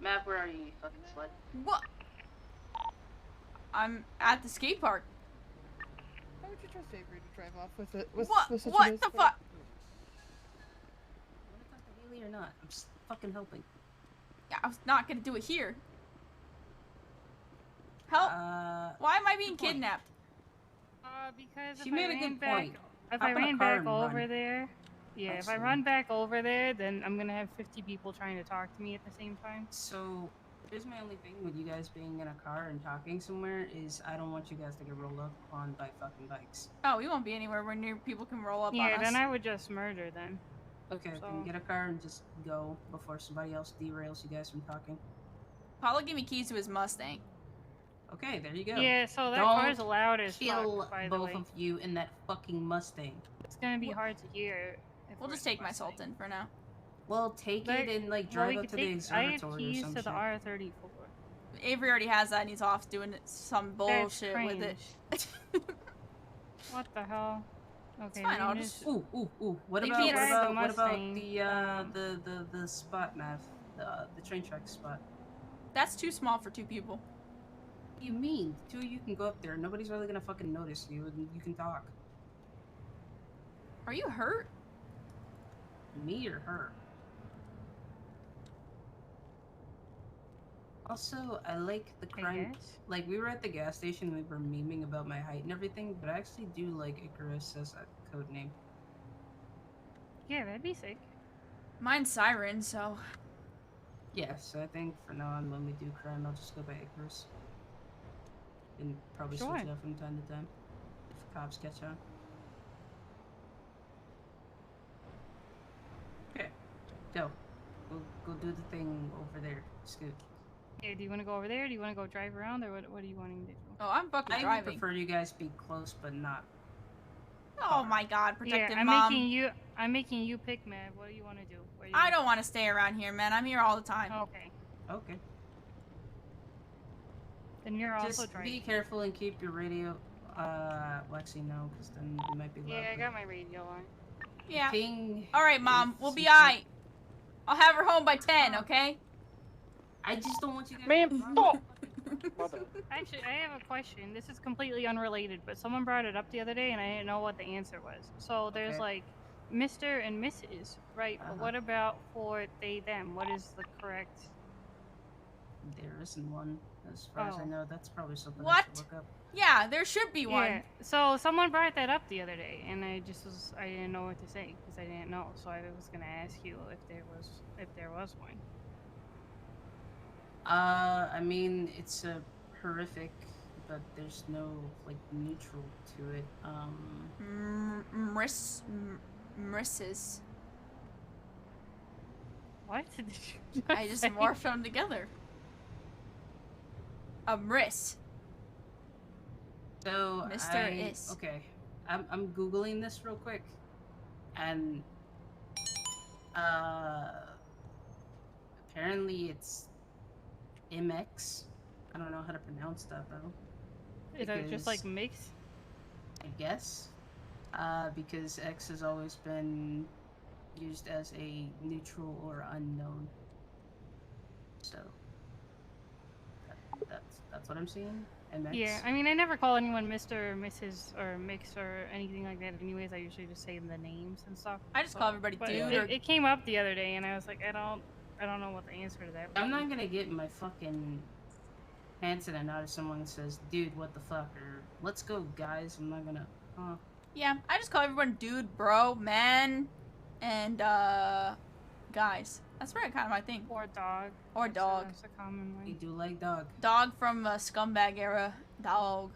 Matt, where are you, you fucking slut? What? I'm at the skate park. How would you trust Avery to drive off with it? With What? such What a the fuck? You wanna talk to Hayley or not? I'm just fucking helping. Yeah, I was not gonna do it here. Help! Why am I being kidnapped? Because she if made I a ran good back, point. if Hop I in a ran car back and over run. there, yeah, Actually. if I run back over there, then I'm gonna have 50 people trying to talk to me at the same time. So, here's my only thing with you guys being in a car and talking somewhere is I don't want you guys to get rolled up on by fucking bikes. Oh, we won't be anywhere where near people can roll up on Yeah, us. then I would just murder them. Okay, then get a car and just go before somebody else derails you guys from talking. Paulo gave me keys to his Mustang. Okay, there you go. Yeah, so that Don't car's loud as kill fuck, by the both way. of you in that fucking Mustang. It's gonna be hard to hear. We'll just take my Sultan for now. Well, take it and like drive up to the observatory or some I have keys to the shit. R34. Avery already has that and he's off doing some bullshit with it. What the hell? Okay, it's fine, I'll just... Ooh. What You about can't the spot, Mav? The train track spot. That's too small for 2 people. What do you mean? 2 of you can go up there. Nobody's really gonna fucking notice you, and you can talk. Are you hurt? Me or her? Also, I like the crime. Like, we were at the gas station, we were memeing about my height and everything, but I actually do like Icarus as a code name. Yeah, that'd be sick. Mine's Siren, so... Yes, I think for now on, when we do crime, I'll just go by Icarus. And probably switch it up from time to time. If cops catch on. Okay. Go do the thing over there. Scoot. Yeah, do you want to go over there? Do you want to go drive around, or what are you wanting to do? Oh, I'm fucking driving. I prefer you guys be close, but not. Oh my god, protective I'm mom. I'm making you pick, man. What do you want to do? I don't want to stay around here, man. I'm here all the time. Okay. Then you're also driving. Be careful and keep your radio. Lexi, no, because then you might be loud. Yeah, I got my radio on. Yeah. Ping. Alright, Mom. We'll be alright. I'll have her home by 10, okay? I just don't want you guys Man, fuck! Actually, I have a question. This is completely unrelated, but someone brought it up the other day and I didn't know what the answer was. So there's like Mr. and Mrs., right? But what about for they, them? What is the correct... There isn't one, as far as I know. That's probably something I What? should look up. Yeah, there should be one. Yeah. So someone brought that up the other day, and I didn't know what to say because I didn't know. So I was gonna ask you if there was one. I mean, it's a horrific, but there's no like neutral to it. Mrisses. What? I just morphed them together. A Mriss. So Mr. Is. Okay, I'm googling this real quick, and apparently it's MX. I don't know how to pronounce that though. Is that just like mix? I guess. Because X has always been used as a neutral or unknown. So that's what I'm seeing. MX. Yeah, I mean, I never call anyone Mr. or Mrs. or Mix or anything like that. Anyways, I usually just say the names and stuff. I just call everybody dude. It came up the other day, and I was like, I don't know what the answer to that was. I'm not gonna get my fucking pants in a knot if someone says, "Dude, what the fuck?" or "Let's go, guys." I'm not gonna. Yeah, I just call everyone dude, bro, man, and guys. That's right, kind of my thing. Or dog. Or dog. That's a common one. You do like dog. Dog from Scumbag era. Dog.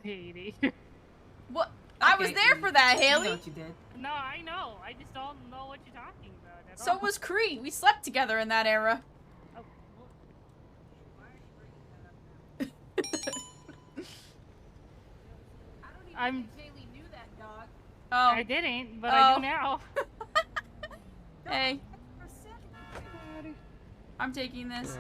Hayley. What? I was there for that, Hayley. You know what you did. No, I know. I just don't know what you're talking about at So all. was Cree. We slept together in that era. Oh, I'm. Hayley knew that dog. Oh. I didn't, but I do now. Hey. I'm taking this.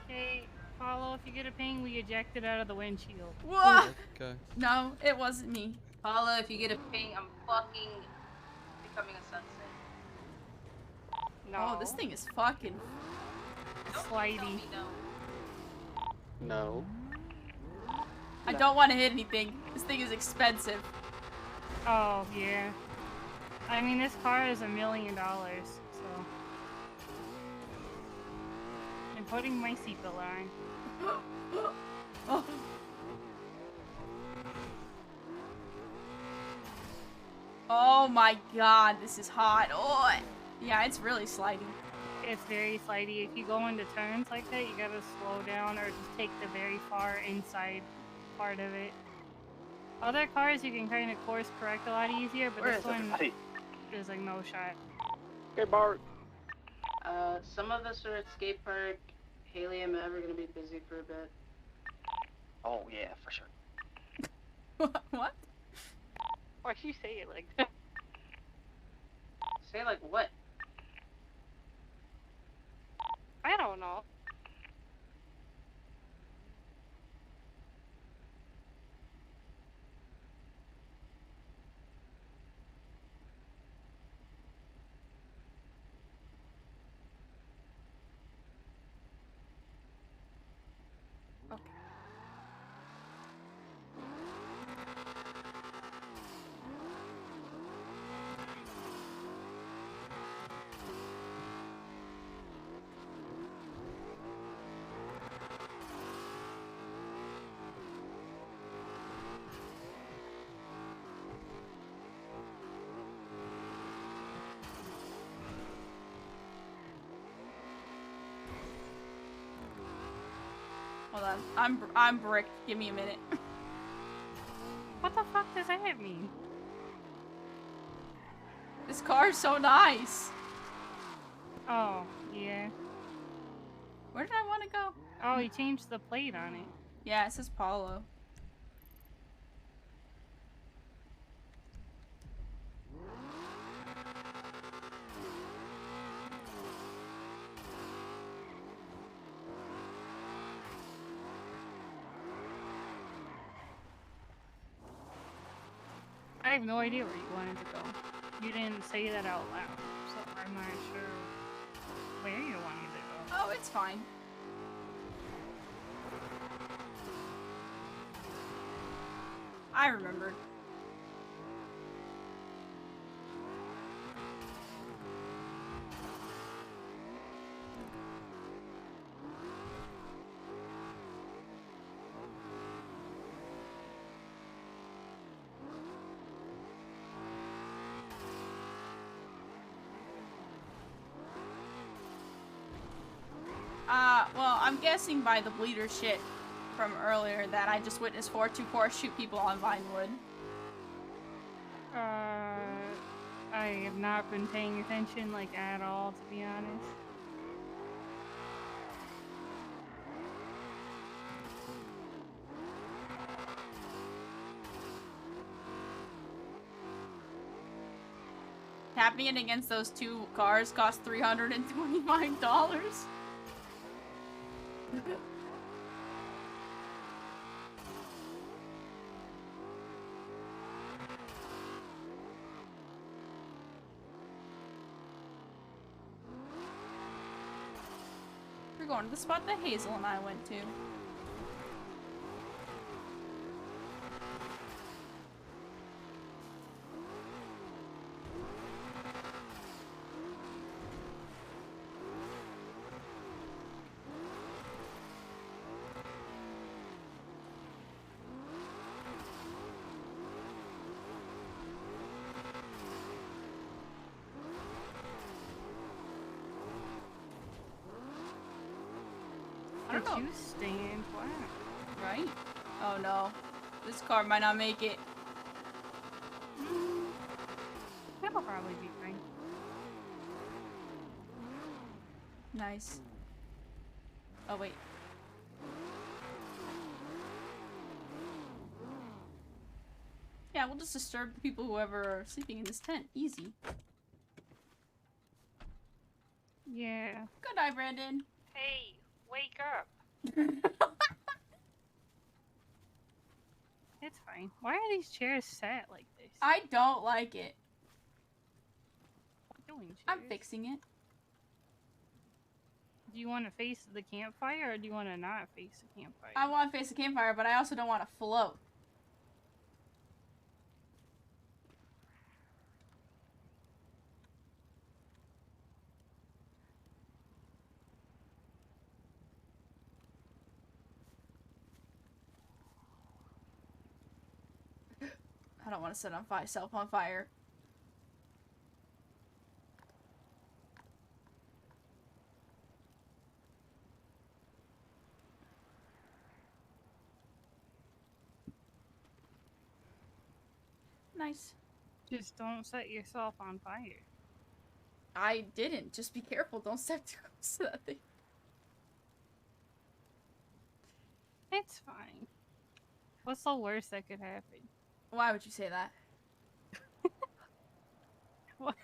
Hey, Paulo, if you get a ping, we eject it out of the windshield. Whoa. Okay. No, it wasn't me. Paula, if you get a ping, I'm fucking becoming a sunset. No. Oh, this thing is fucking slidey. No. I don't want to hit anything. This thing is expensive. Oh, yeah. I mean, this car is $1 million, so... I'm putting my seatbelt on. Oh. Oh my god, this is hot. Oh, yeah, it's really sliding. It's very slidey. If you go into turns like that, you gotta slow down or just take the very far inside part of it. Other cars you can kind of course correct a lot easier, but this one is like no shot. Okay, Bart. Some of us are at skate park. Hayley, I'm ever gonna be busy for a bit. Oh yeah, for sure. What? Why'd you say it like that? Say like what? I don't know. Hold on. I'm bricked. Give me a minute. What the fuck does that mean? This car is so nice. Oh, yeah. Where did I want to go? Oh, he changed the plate on it. Yeah, it says Paulo. I have no idea where you wanted to go. You didn't say that out loud, so I'm not sure where you wanted to go. Oh, it's fine. I remembered. Well, I'm guessing by the bleeder shit from earlier that I just witnessed 424 shoot people on Vinewood. I have not been paying attention, like, at all, to be honest. Happening against those two cars cost $325. We're going to the spot that Hazel and I went to. Did you stand? Wow. Right? Oh no. This car might not make it. That'll probably be fine. Nice. Oh wait. Yeah, we'll just disturb the people whoever are sleeping in this tent. Easy. Yeah. Good night, Brandon. Hey, wake up. It's fine. Why are these chairs sat like this? I don't like it. What are you doing, I'm chairs? fixing it. Do you want to face the campfire or do you want to not face the campfire? I want to face the campfire, but I also don't want to float. I don't want to set myself on fire. Nice. Just don't set yourself on fire. I didn't. Just be careful. Don't step too close to that thing. It's fine. What's the worst that could happen? Why would you say that? What?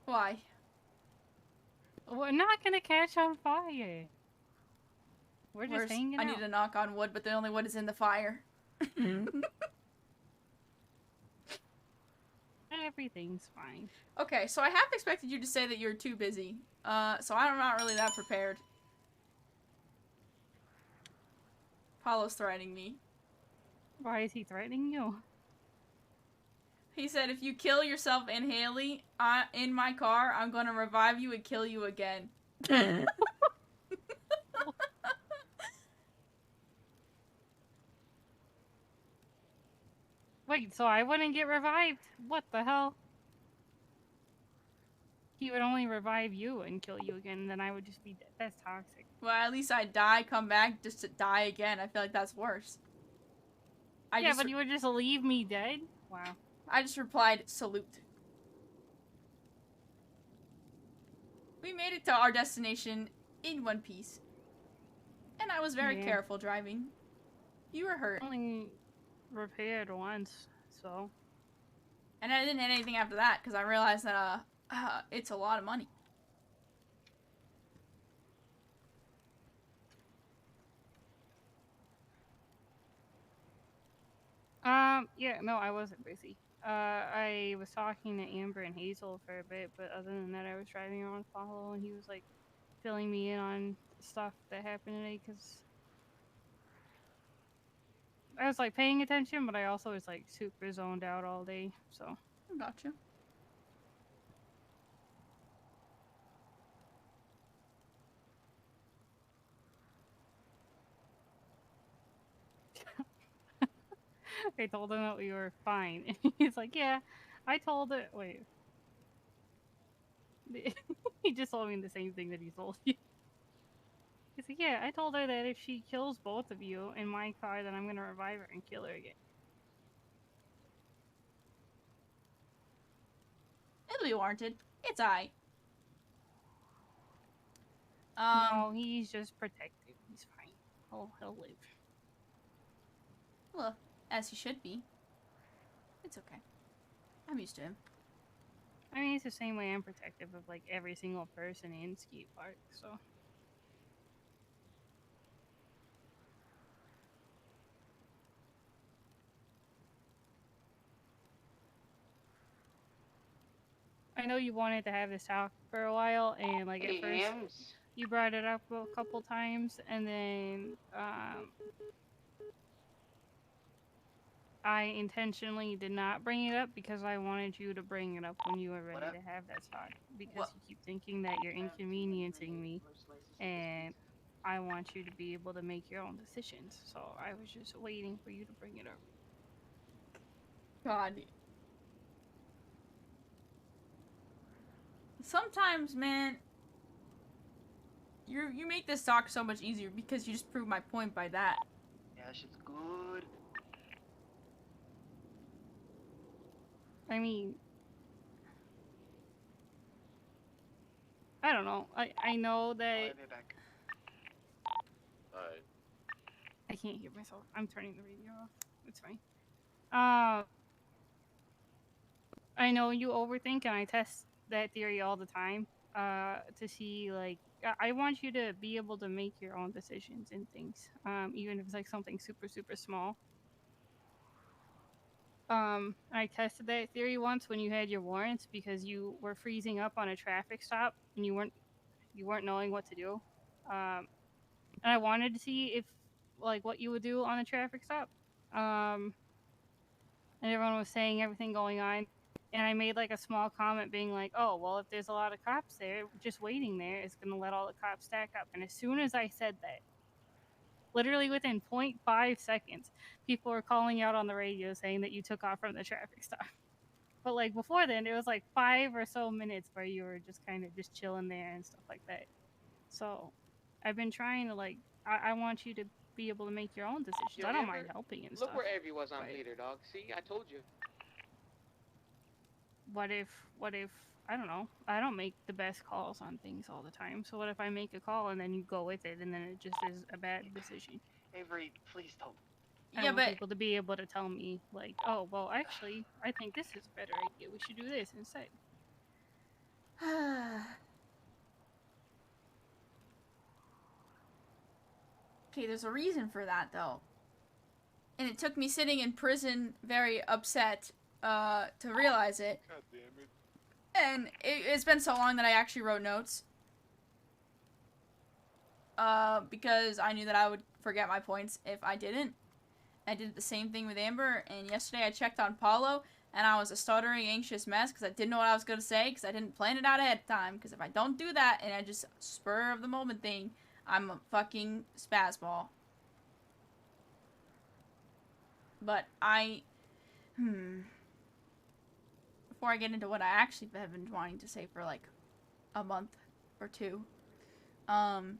Why? We're not gonna catch on fire. We're just hanging out. I need to knock on wood, but the only wood is in the fire. Everything's fine. Okay, so I half expected you to say that you're too busy. So I'm not really that prepared. Paulo's threatening me. Why is he threatening you? He said, if you kill yourself and Hayley in my car, I'm gonna revive you and kill you again. Wait, so I wouldn't get revived? What the hell? He would only revive you and kill you again, and then I would just be dead. That's toxic. Well, at least I die, come back, just to die again. I feel like that's worse. Yeah, but you would just leave me dead? Wow. I just replied, salute. We made it to our destination in one piece. And I was very careful driving. You were hurt. Only repaired once, so. And I didn't hit anything after that, because I realized that, it's a lot of money. Yeah, no, I wasn't busy. I was talking to Amber and Hazel for a bit, but other than that, I was driving around Follow, and he was, like, filling me in on stuff that happened today, because I was, like, paying attention, but I also was, like, super zoned out all day, so. Gotcha. I told him that we were fine. He's like, yeah, I told it. Wait. He just told me the same thing that he told you. He's like, yeah, I told her that if she kills both of you in my car, then I'm gonna revive her and kill her again. It'll be warranted. It's I. No, he's just protective. He's fine. He'll live. Well, as he should be. It's okay. I'm used to him. I mean, it's the same way I'm protective of, like, every single person in Skate Park, so. I know you wanted to have this talk for a while, and, like, at first you brought it up a couple times, and then, I intentionally did not bring it up because I wanted you to bring it up when you were ready to have that talk. Because you keep thinking that you're inconveniencing me, and I want you to be able to make your own decisions. So I was just waiting for you to bring it up. God. Sometimes, man, you make this talk so much easier because you just prove my point by that. Yeah, shit's good. I mean, I don't know. I know that I'll be back. Alright. I can't hear myself. I'm turning the radio off. It's fine. I know you overthink, and I test that theory all the time. To see, like, I want you to be able to make your own decisions in things, even if it's like something super, super small. I tested that theory once when you had your warrants because you were freezing up on a traffic stop and you weren't you weren't knowing what to do. And I wanted to see if like what you would do on a traffic stop. And everyone was saying everything going on. And I made like a small comment being like, oh, well, if there's a lot of cops there, just waiting there is going to let all the cops stack up. And as soon as I said that, literally within 0.5 seconds, people were calling out on the radio saying that you took off from the traffic stop. But like before then, it was like 5 or so minutes where you were just kind of just chilling there and stuff like that. So I've been trying to like, I want you to be able to make your own decisions. Yo, I don't Amber, mind helping and look stuff. where Avery was on but leader, dog. See, I told you. what if I don't know, I don't make the best calls on things all the time, so what if I make a call and then you go with it and then it just is a bad decision? Avery, please don't. I Yeah, want people to be able to tell me like, oh well, actually I think this is a better idea, we should do this instead. Okay, there's a reason for that though. And it took me sitting in prison very upset to realize it. God damn it. And it's been so long that I actually wrote notes. Because I knew that I would forget my points if I didn't. I did the same thing with Amber, and yesterday I checked on Paulo, and I was a stuttering, anxious mess because I didn't know what I was going to say because I didn't plan it out ahead of time. Because if I don't do that and I just spur of the moment thing, I'm a fucking spazball. But before I get into what I actually have been wanting to say for like a month or two, I'm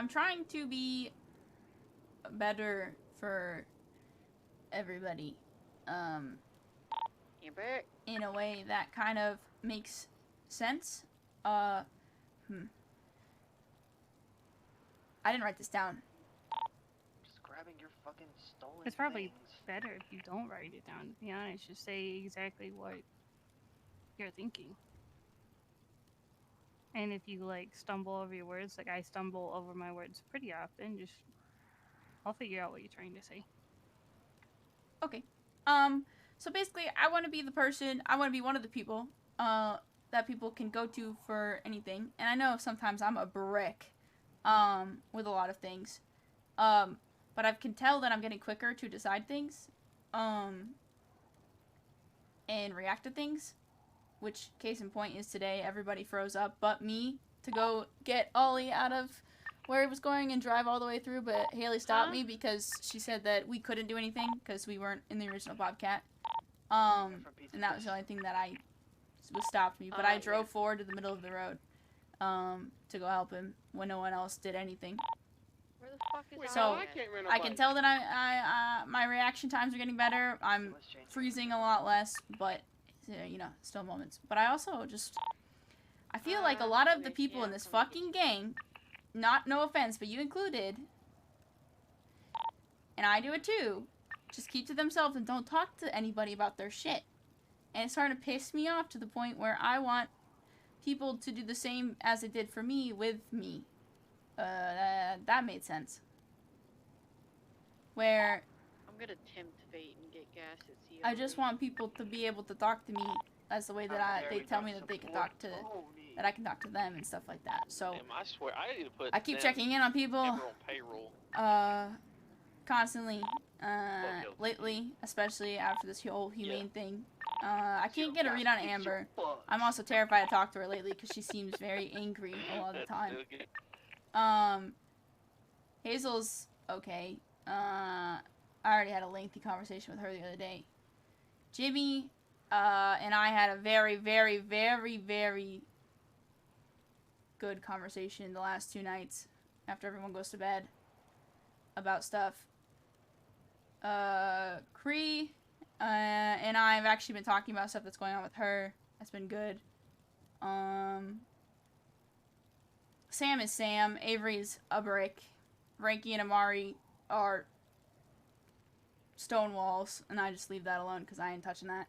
trying to be better for everybody, Amber? in a way that kind of makes sense. I didn't write this down. Just grabbing your fucking stolen It's probably things. better if you don't write it down, to be honest. Just say exactly what you're thinking. And if you like stumble over your words, like I stumble over my words pretty often, just I'll figure out what you're trying to say. Okay. So basically, I want to be the person, I want to be one of the people, that people can go to for anything. And I know sometimes I'm a brick, with a lot of things. But I can tell that I'm getting quicker to decide things, and react to things. Which, case in point, is today everybody froze up but me to go get Ollie out of where he was going and drive all the way through, but Hayley stopped me because she said that we couldn't do anything because we weren't in the original Bobcat. And that was the only thing that was stopped me. But I drove forward to the middle of the road to go help him when no one else did anything. Where the fuck is So, Ollie? I can tell that I my reaction times are getting better. I'm freezing a lot less, but you know, still moments. But I also just, I feel like a lot of the people in this fucking gang, no offense, but you included, and I do it too, just keep to themselves and don't talk to anybody about their shit. And it's starting to piss me off to the point where I want people to do the same as it did for me with me. That made sense. Where I'm gonna tempt fate and get gas at COD. I just want people to be able to talk to me as the way that they tell me that they can talk to, that I can talk to them and stuff like that. So Damn, I swear I need to put. I keep checking in on people, Amber on payroll. constantly, lately, especially after this whole humane thing. I can't get a read on Amber. I'm also terrified to talk to her lately because she seems very angry a lot of the time. Hazel's okay. I already had a lengthy conversation with her the other day. Jimmy, and I had a very, very, very, very good conversation the last 2 nights after everyone goes to bed about stuff. Cree, and I have actually been talking about stuff that's going on with her. That's been good. Sam is Sam. Avery's a brick. Frankie and Amari are stone walls, and I just leave that alone because I ain't touching that.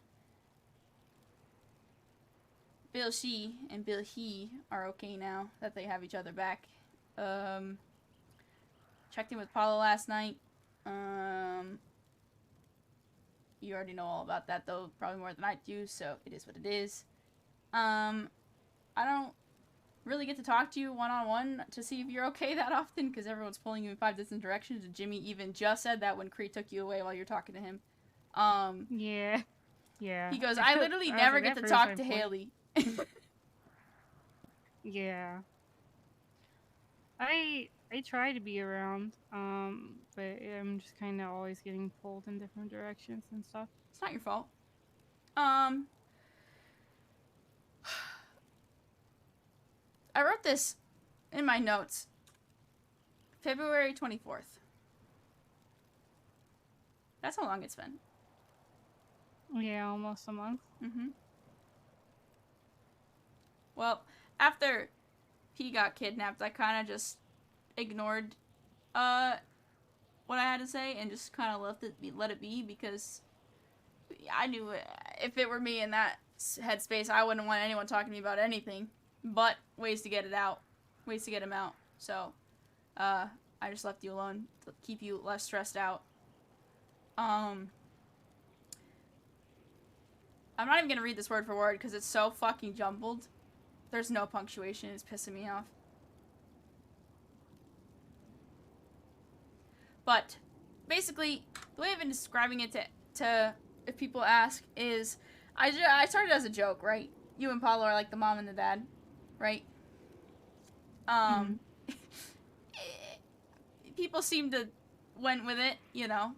Bill She and Bill He are okay now that they have each other back. Checked in with Paula last night. You already know all about that, though, probably more than I do, so it is what it is. I don't really get to talk to you one-on-one to see if you're okay that often, because everyone's pulling you in 5 different directions, and Jimmy even just said that when Cree took you away while you're talking to him. Yeah. Yeah. He goes, I literally never get to talk to Hayley. Yeah. I try to be around, but I'm just kind of always getting pulled in different directions and stuff. It's not your fault. I wrote this in my notes. February 24th. That's how long it's been. Yeah, almost a month. Mm-hmm. Well, after P got kidnapped, I kind of just ignored what I had to say and just kind of let it be, because I knew if it were me in that headspace, I wouldn't want anyone talking to me about anything but ways to get it out, ways to get him out. So, I just left you alone to keep you less stressed out. I'm not even gonna read this word for word because it's so fucking jumbled. There's no punctuation. It's pissing me off. But basically, the way I've been describing it to if people ask is, I started as a joke, right? You and Paulo are like the mom and the dad, right? People seem to went with it, you know,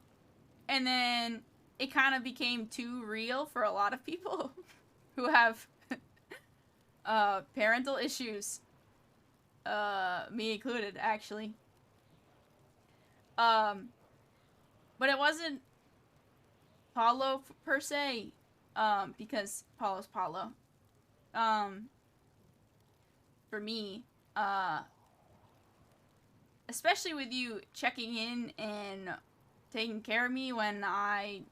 and then it kind of became too real for a lot of people who have parental issues, me included, actually. But it wasn't Paulo per se, because Paulo's Paulo. For me, especially with you checking in and taking care of me when I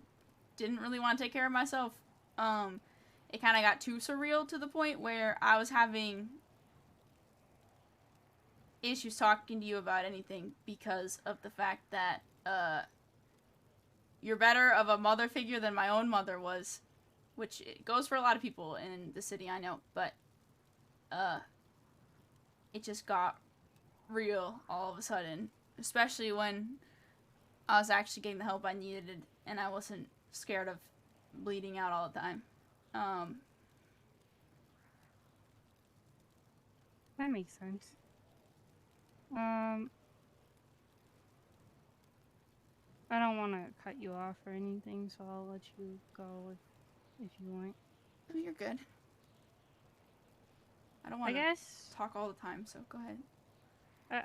didn't really want to take care of myself, it kind of got too surreal to the point where I was having issues talking to you about anything because of the fact that you're better of a mother figure than my own mother was, which it goes for a lot of people in the city, I know, but it just got real all of a sudden, especially when I was actually getting the help I needed and I wasn't scared of bleeding out all the time. That makes sense. I don't want to cut you off or anything, so I'll let you go if you want. Oh, you're good. I don't want to talk all the time, so go ahead.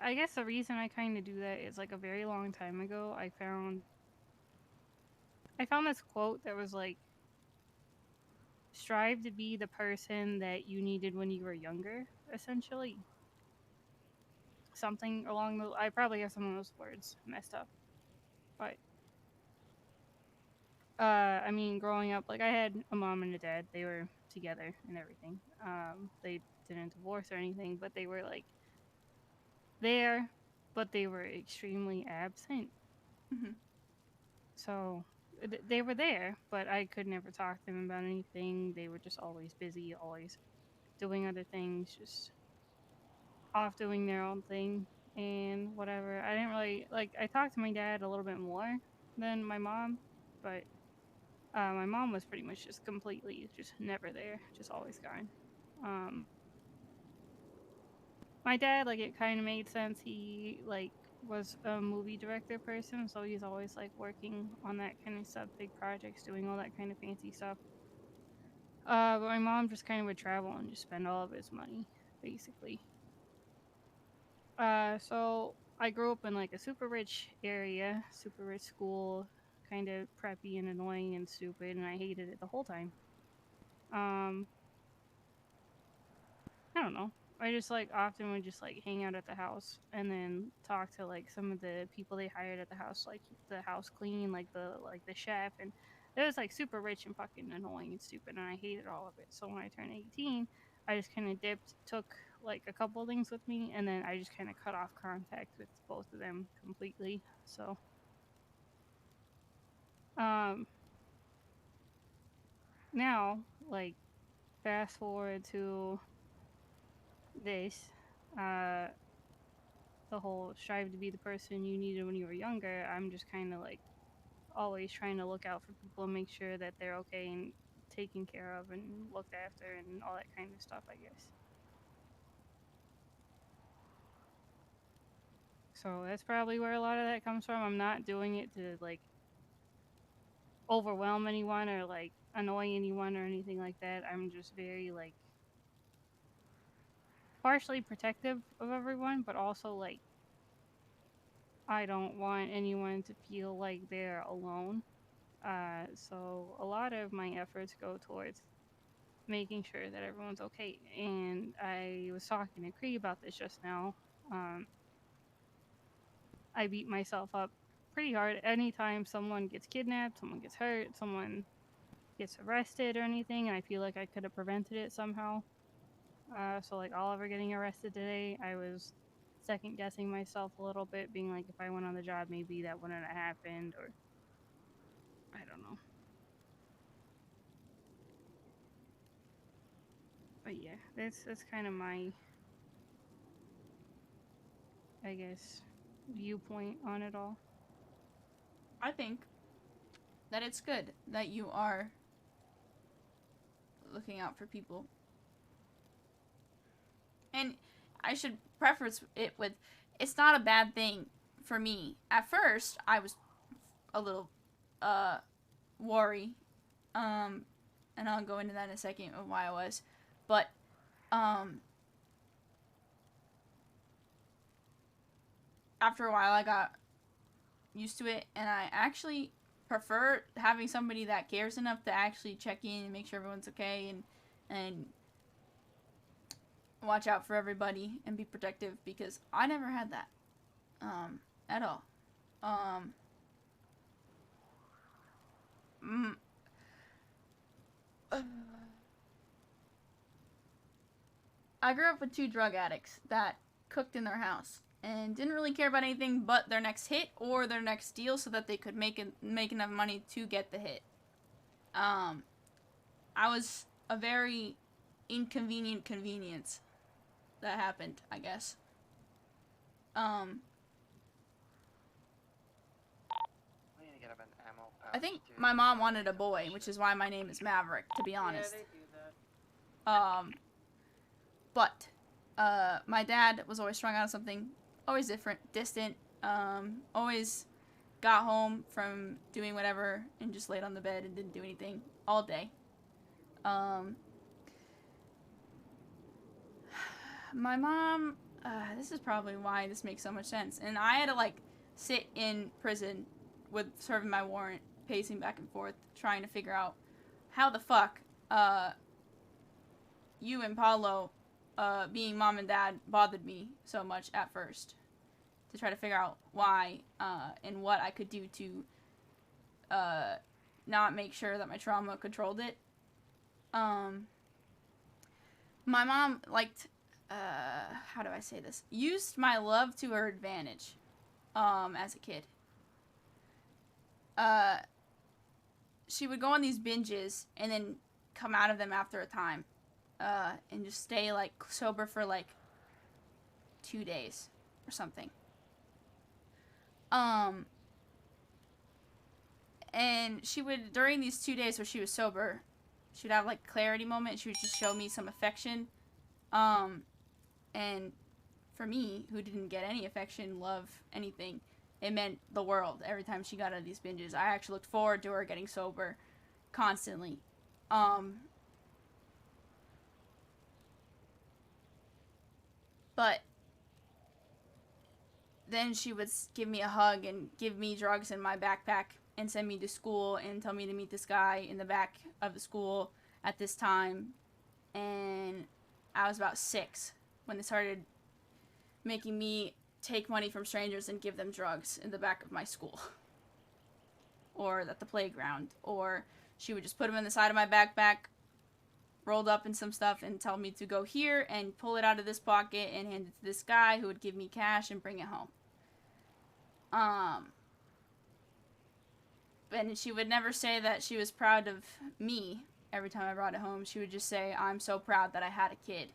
I guess the reason I kind of do that is, like, a very long time ago, I found this quote that was like, strive to be the person that you needed when you were younger, essentially. Something along those. I probably have some of those words messed up, but I mean, growing up, like, I had a mom and a dad. They were together and everything. They didn't divorce or anything, but they were, like, there, but they were extremely absent. Mm-hmm. So they were there, but I could never talk to them about anything. They were just always busy, always doing other things, just off doing their own thing and whatever. I didn't really, like, I talked to my dad a little bit more than my mom, but my mom was pretty much just completely just never there, just always gone. My dad, like, it kind of made sense. He, like, was a movie director person, so he's always, like, working on that kind of stuff, big projects, doing all that kind of fancy stuff. But my mom just kind of would travel and just spend all of his money, basically. So I grew up in, like, a super rich area, super rich school, kind of preppy and annoying and stupid, and I hated it the whole time. I don't know. I just, like, often would just, like, hang out at the house and then talk to, like, some of the people they hired at the house, like the house clean, like the chef, and it was, like, super rich and fucking annoying and stupid, and I hated all of it. So when I turned 18, I just kind of dipped, took, like, a couple of things with me, and then I just kind of cut off contact with both of them completely. So now, like, fast forward to this, the whole strive to be the person you needed when you were younger. I'm just kind of like always trying to look out for people and make sure that they're okay and taken care of and looked after and all that kind of stuff, I guess. So that's probably where a lot of that comes from. I'm not doing it to like overwhelm anyone or like annoy anyone or anything like that. I'm just very like partially protective of everyone, but also like I don't want anyone to feel like they're alone. So a lot of my efforts go towards making sure that everyone's okay. And I was talking to Cree about this just now. I beat myself up pretty hard anytime someone gets kidnapped, someone gets hurt, someone gets arrested or anything, and I feel like I could have prevented it somehow. So like Oliver getting arrested today, I was second guessing myself a little bit, being like, if I went on the job, maybe that wouldn't have happened, or I don't know. But yeah, that's kind of my, I guess, viewpoint on it all. I think that it's good that you are looking out for people. And I should preface it with, it's not a bad thing for me. At first, I was a little worried. And I'll go into that in a second of why I was. But after a while I got used to it, and I actually prefer having somebody that cares enough to actually check in and make sure everyone's okay and watch out for everybody and be protective, because I never had that at all. I grew up with two drug addicts that cooked in their house and didn't really care about anything but their next hit or their next deal, so that they could make enough money to get the hit. I was a very inconvenient convenience that happened, I guess. I think my mom wanted a boy, which is why my name is Maverick, to be honest. Yeah, they do that. But my dad was always strung out on something, always different, distant, always got home from doing whatever and just laid on the bed and didn't do anything all day. My mom, this is probably why this makes so much sense, and I had to like sit in prison with serving my warrant, pacing back and forth, trying to figure out how the fuck you and Paulo being mom and dad bothered me so much at first, to try to figure out why and what I could do to not make sure that my trauma controlled it. My mom liked, how do I say this? Used my love to her advantage as a kid. She would go on these binges and then come out of them after a time. And just stay like sober for like 2 days or something. And she would, during these 2 days where she was sober, she would have like a clarity moment. She would just show me some affection. And for me, who didn't get any affection, love, anything, it meant the world every time she got out of these binges. I actually looked forward to her getting sober constantly. But then she would give me a hug and give me drugs in my backpack and send me to school and tell me to meet this guy in the back of the school at this time. And I was about 6 when they started making me take money from strangers and give them drugs in the back of my school. Or at the playground. Or she would just put them in the side of my backpack, rolled up in some stuff, and tell me to go here and pull it out of this pocket and hand it to this guy who would give me cash and bring it home. And she would never say that she was proud of me every time I brought it home, she would just say, "I'm so proud that I had a kid."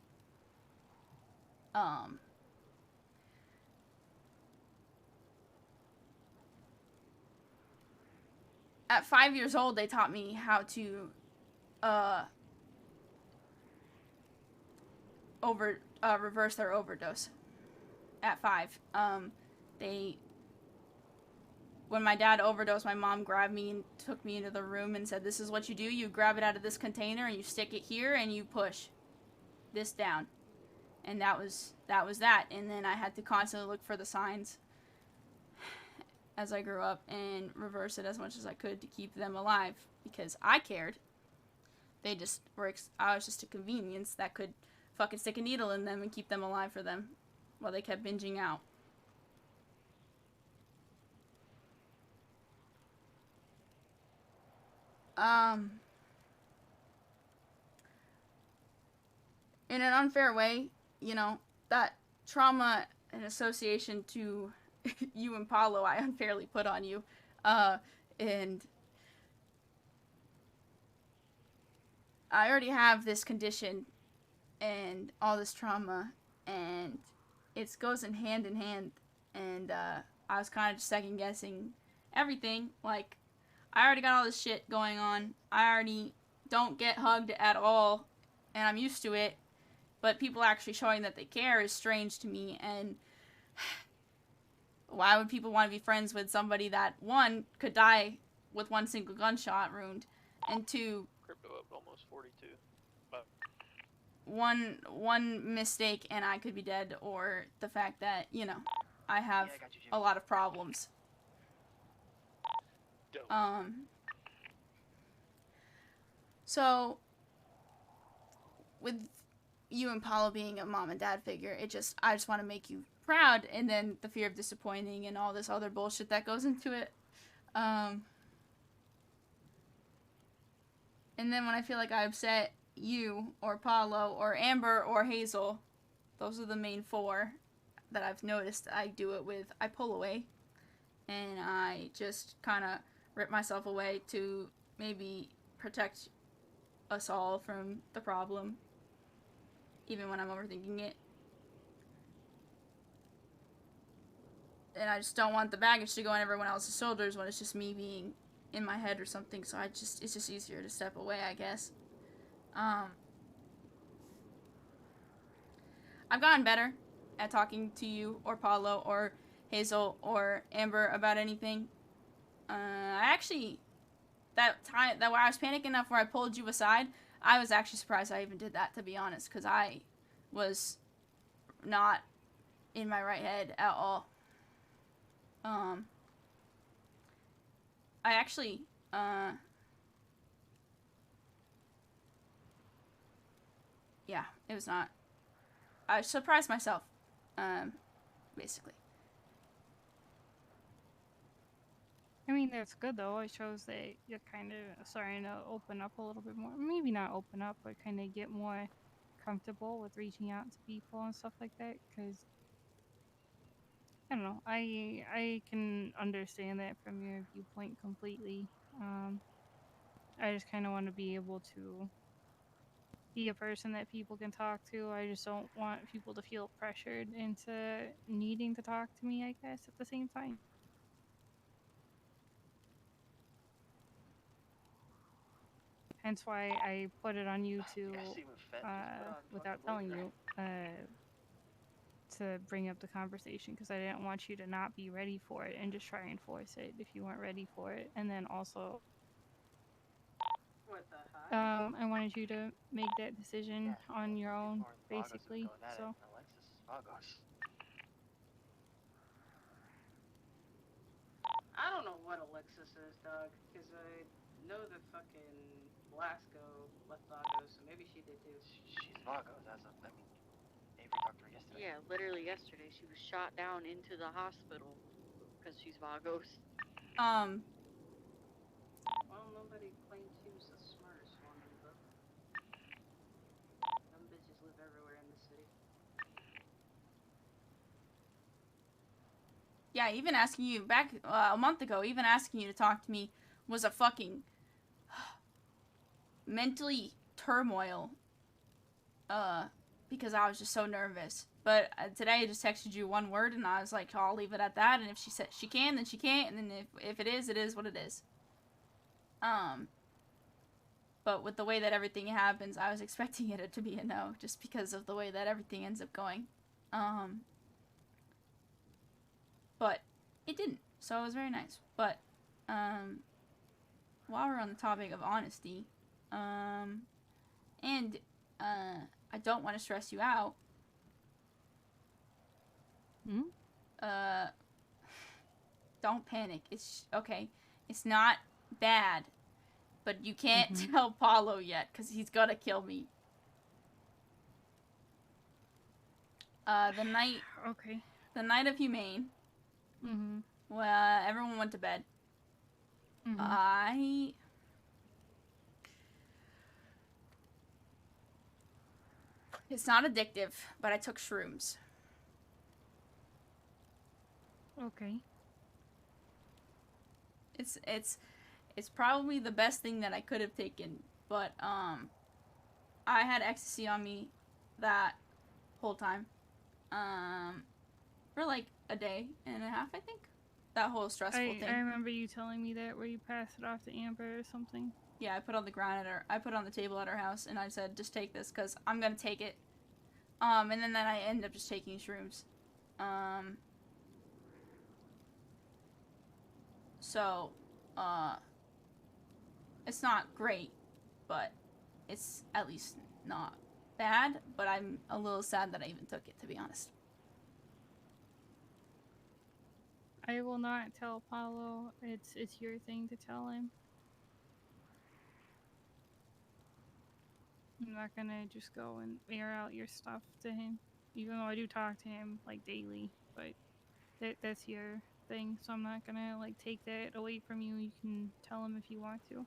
At 5 years old, they taught me how to reverse their overdose. At 5, when my dad overdosed, my mom grabbed me and took me into the room and said, "This is what you do. You grab it out of this container and you stick it here and you push this down." And that was that. And then I had to constantly look for the signs as I grew up and reverse it as much as I could to keep them alive, because I cared. They just were, I was just a convenience that could fucking stick a needle in them and keep them alive for them while they kept binging out. In an unfair way, you know, that trauma and association to you and Paulo I unfairly put on you, and I already have this condition and all this trauma, and it goes in hand, and I was kind of just second guessing everything. Like, I already got all this shit going on, I already don't get hugged at all, and I'm used to it, but people actually showing that they care is strange to me. And why would people want to be friends with somebody that, one, could die with one single gunshot wound, and two, Crypto up almost 42. But one mistake and I could be dead, or the fact that, you know, I have a lot of problems. dope. So with you and Paulo being a mom and dad figure, I just want to make you proud, and then the fear of disappointing and all this other bullshit that goes into it. And then when I feel like I upset you or Paulo or Amber or Hazel, those are the main 4 that I've noticed I do it with. I pull away and I just kind of rip myself away to maybe protect us all from the problem, even when I'm overthinking it. And I just don't want the baggage to go on everyone else's shoulders when it's just me being in my head or something, so it's just easier to step away, I guess. I've gotten better at talking to you or Paulo or Hazel or Amber about anything. I actually, that time that where I was panicking enough where I pulled you aside, I was actually surprised I even did that, to be honest, because I was not in my right head at all. I actually, yeah, it was not. I surprised myself, basically. I mean, that's good though. It shows that you're kind of starting to open up a little bit more. Maybe not open up, but kind of get more comfortable with reaching out to people and stuff like that. Because I don't know, I can understand that from your viewpoint completely. I just kind of want to be able to be a person that people can talk to. I just don't want people to feel pressured into needing to talk to me, I guess, at the same time. Hence why I put it on you to, without telling you, to bring up the conversation, because I didn't want you to not be ready for it and just try and force it if you weren't ready for it. And then also, What the heck? I wanted you to make that decision on your own, basically. So. I don't know what Alexis is, dog, because I know that fucking Blasco left Vago, so maybe she did too. She's Vagos as of, I mean, Avery talked to her yesterday. Yeah, literally yesterday she was shot down into the hospital because she's Vagos. Well, nobody claimed she was the smartest one in the book. Them bitches live everywhere in the city. Yeah, even asking you back a month ago, even asking you to talk to me was a fucking mentally turmoil, because I was just so nervous. But today I just texted you one word, and I was like, I'll leave it at that. And if she said she can, then she can't. And then if it is what it is. But with the way that everything happens, I was expecting it to be a no, just because of the way that everything ends up going. But it didn't, so it was very nice. But while we're on the topic of honesty, and I don't want to stress you out. Don't panic. It's okay. It's not bad, but you can't tell Paulo yet, because he's gonna kill me. The night. Okay. The night of Humane. Well, everyone went to bed. It's not addictive, but I took shrooms. Okay. It's probably the best thing that I could have taken, but I had ecstasy on me that whole time. For like a day and a half, I think. That whole stressful thing. I remember you telling me that, where you passed it off to Amber or something. Yeah, I put on the ground I put it on the table at her house, and I said, just take this, because I'm gonna take it. And then I ended up just taking shrooms. So, it's not great, but it's at least not bad, but I'm a little sad that I even took it, to be honest. I will not tell Paulo. It's your thing to tell him. I'm not gonna just go and air out your stuff to him, even though I do talk to him like daily. But that's your thing, so I'm not gonna like take that away from you. You can tell him if you want to.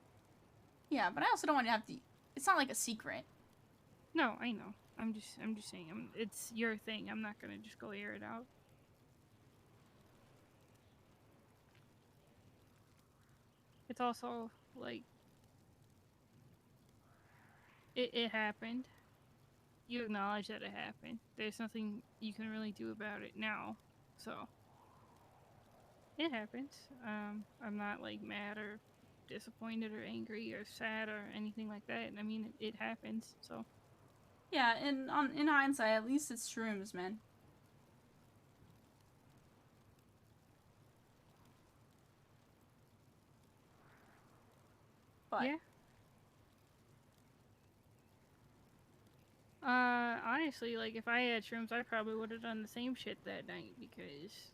Yeah, but I also don't want to have to. It's not like a secret. No, I know. I'm just saying. It's your thing. I'm not gonna just go air it out. It's also like it happened. You acknowledge that it happened. There's nothing you can really do about it now. So it happened. I'm not like mad or disappointed or angry or sad or anything like that. I mean, it happens. So yeah, in hindsight, at least it's shrooms, man. But yeah. Honestly, like, if I had shrooms, I probably would have done the same shit that night, because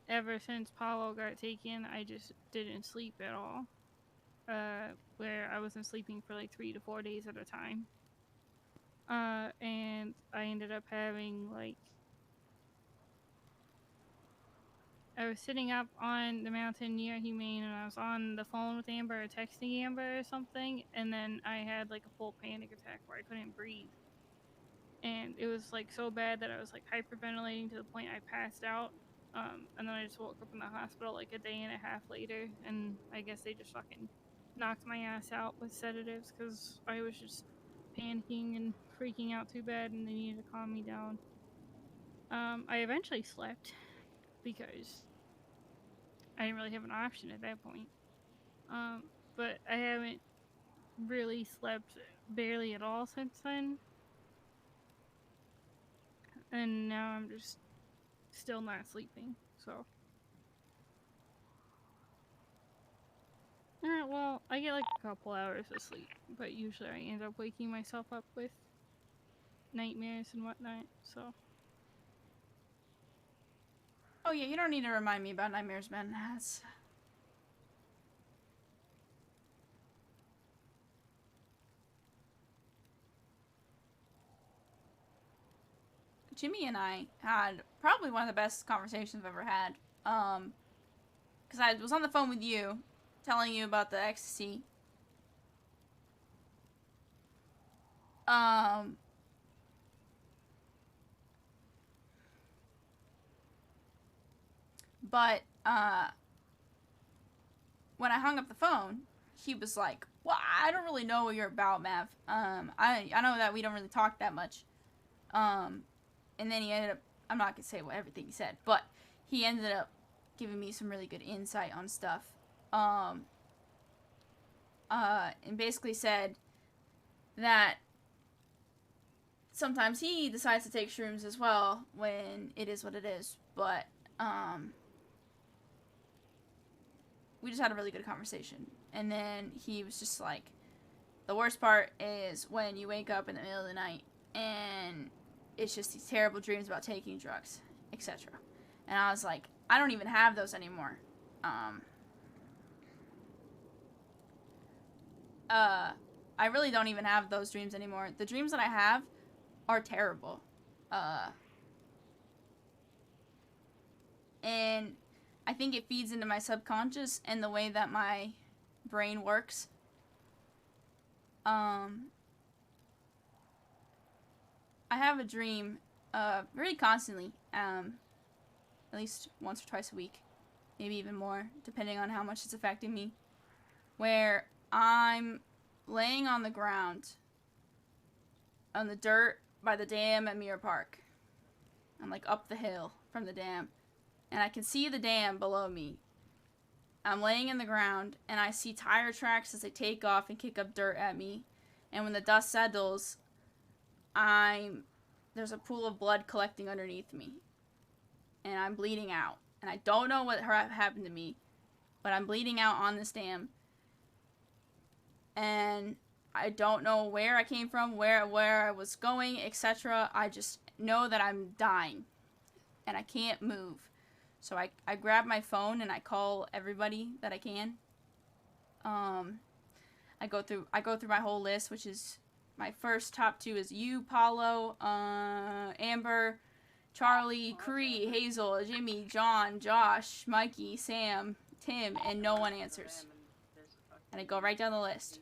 ever since Paulo got taken, I just didn't sleep at all. Where I wasn't sleeping for like 3 to 4 days at a time. And I ended up having, like, I was sitting up on the mountain near Humane, and I was on the phone with Amber or texting Amber or something, and then I had like a full panic attack where I couldn't breathe. And it was like so bad that I was like hyperventilating to the point I passed out. And then I just woke up in the hospital like a day and a half later, and I guess they just fucking knocked my ass out with sedatives because I was just panicking and freaking out too bad, and they needed to calm me down. I eventually slept because I didn't really have an option at that point. But I haven't really slept barely at all since then. And now I'm just still not sleeping, so. Well, I get like a couple hours of sleep, but usually I end up waking myself up with nightmares and whatnot, so. oh yeah, you don't need to remind me about nightmares, man. Jimmy and I had probably one of the best conversations I've ever had. Because I was on the phone with you, telling you about the ecstasy. But, when I hung up the phone, he was like, well, I don't really know what you're about, Mav. I know that we don't really talk that much. And then he ended up, I'm not going to say everything he said, but he ended up giving me some really good insight on stuff. And basically said that sometimes he decides to take shrooms as well when it is what it is, but, we just had a really good conversation. And then he was just like, the worst part is when you wake up in the middle of the night and it's just these terrible dreams about taking drugs, etc. And I was like, I don't even have those anymore. I really don't even have those dreams anymore. The dreams that I have are terrible. And I think it feeds into my subconscious and the way that my brain works. I have a dream really constantly, at least once or twice a week, maybe even more, depending on how much it's affecting me, where I'm laying on the ground on the dirt by the dam at Mirror Park. I'm like up the hill from the dam, and I can see the dam below me. I'm laying in the ground, and I see tire tracks as they take off and kick up dirt at me. And when the dust settles, there's a pool of blood collecting underneath me. And I'm bleeding out. And I don't know what happened to me, but I'm bleeding out on this dam. And I don't know where I came from, where I was going, etc. I just know that I'm dying. And I can't move. So I grab my phone and I call everybody that I can. I go through my whole list, which is my first top 2 is you, Paulo, Amber, Charlie, Cree, Hazel, Jimmy, John, Josh, Mikey, Sam, Tim, and no one answers. And I go right down the list.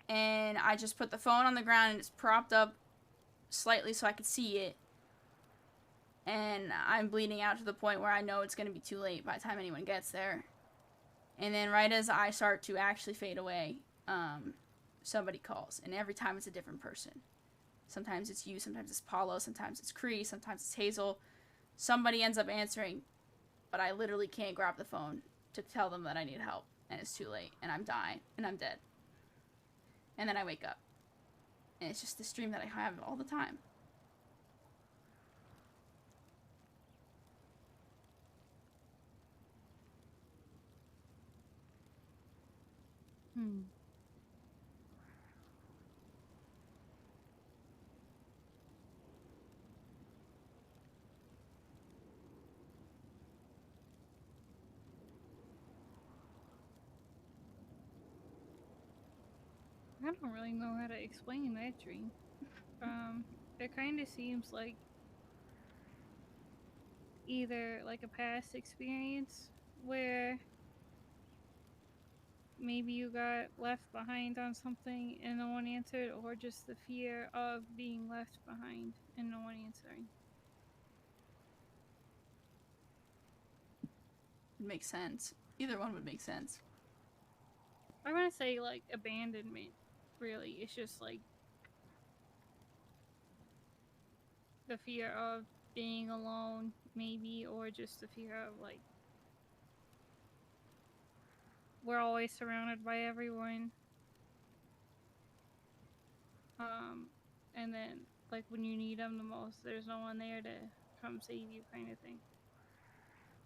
And I just put the phone on the ground and it's propped up slightly so I could see it. And I'm bleeding out to the point where I know it's going to be too late by the time anyone gets there. And then right as I start to actually fade away, somebody calls. And every time it's a different person. Sometimes it's you, sometimes it's Paulo, sometimes it's Cree, sometimes it's Hazel. Somebody ends up answering, but I literally can't grab the phone to tell them that I need help. And it's too late. And I'm dying. And I'm dead. And then I wake up. And it's just this dream that I have all the time. I don't really know how to explain that dream. It kind of seems like either like a past experience where maybe you got left behind on something and no one answered, or just the fear of being left behind and no one answering. It makes sense. Either one would make sense. I want to say like abandonment, really. It's just like the fear of being alone, maybe, or just the fear of like we're always surrounded by everyone. And then like when you need them the most, there's no one there to come save you, kind of thing.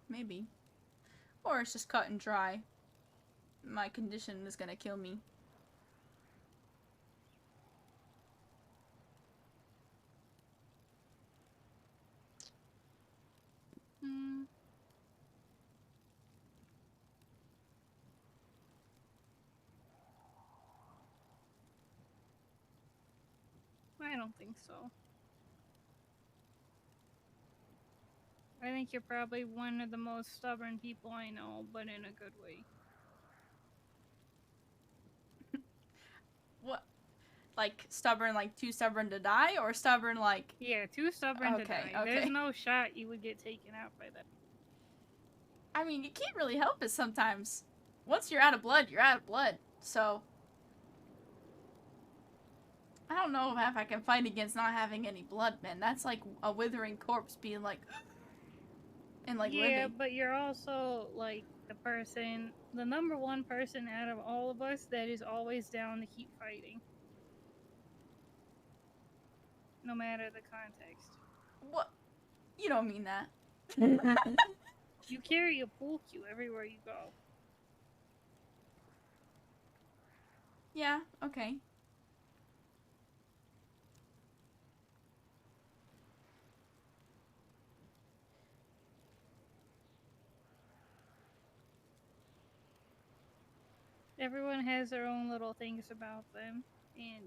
Maybe. Or it's just cut and dry. My condition is gonna kill me. I don't think so. I think you're probably one of the most stubborn people I know, but in a good way. What? Like, stubborn, like, too stubborn to die? Or stubborn, like... Yeah, too stubborn to die. Okay. There's no shot you would get taken out by that. I mean, you can't really help it sometimes. once you're out of blood, you're out of blood. So, I don't know if I can fight against not having any blood, man. That's like a withering corpse being like, and like yeah, living. but you're also like the number one person out of all of us that is always down to keep fighting. No matter the context. What? You don't mean that. You carry a pool cue everywhere you go. Yeah, okay. Everyone has their own little things about them, and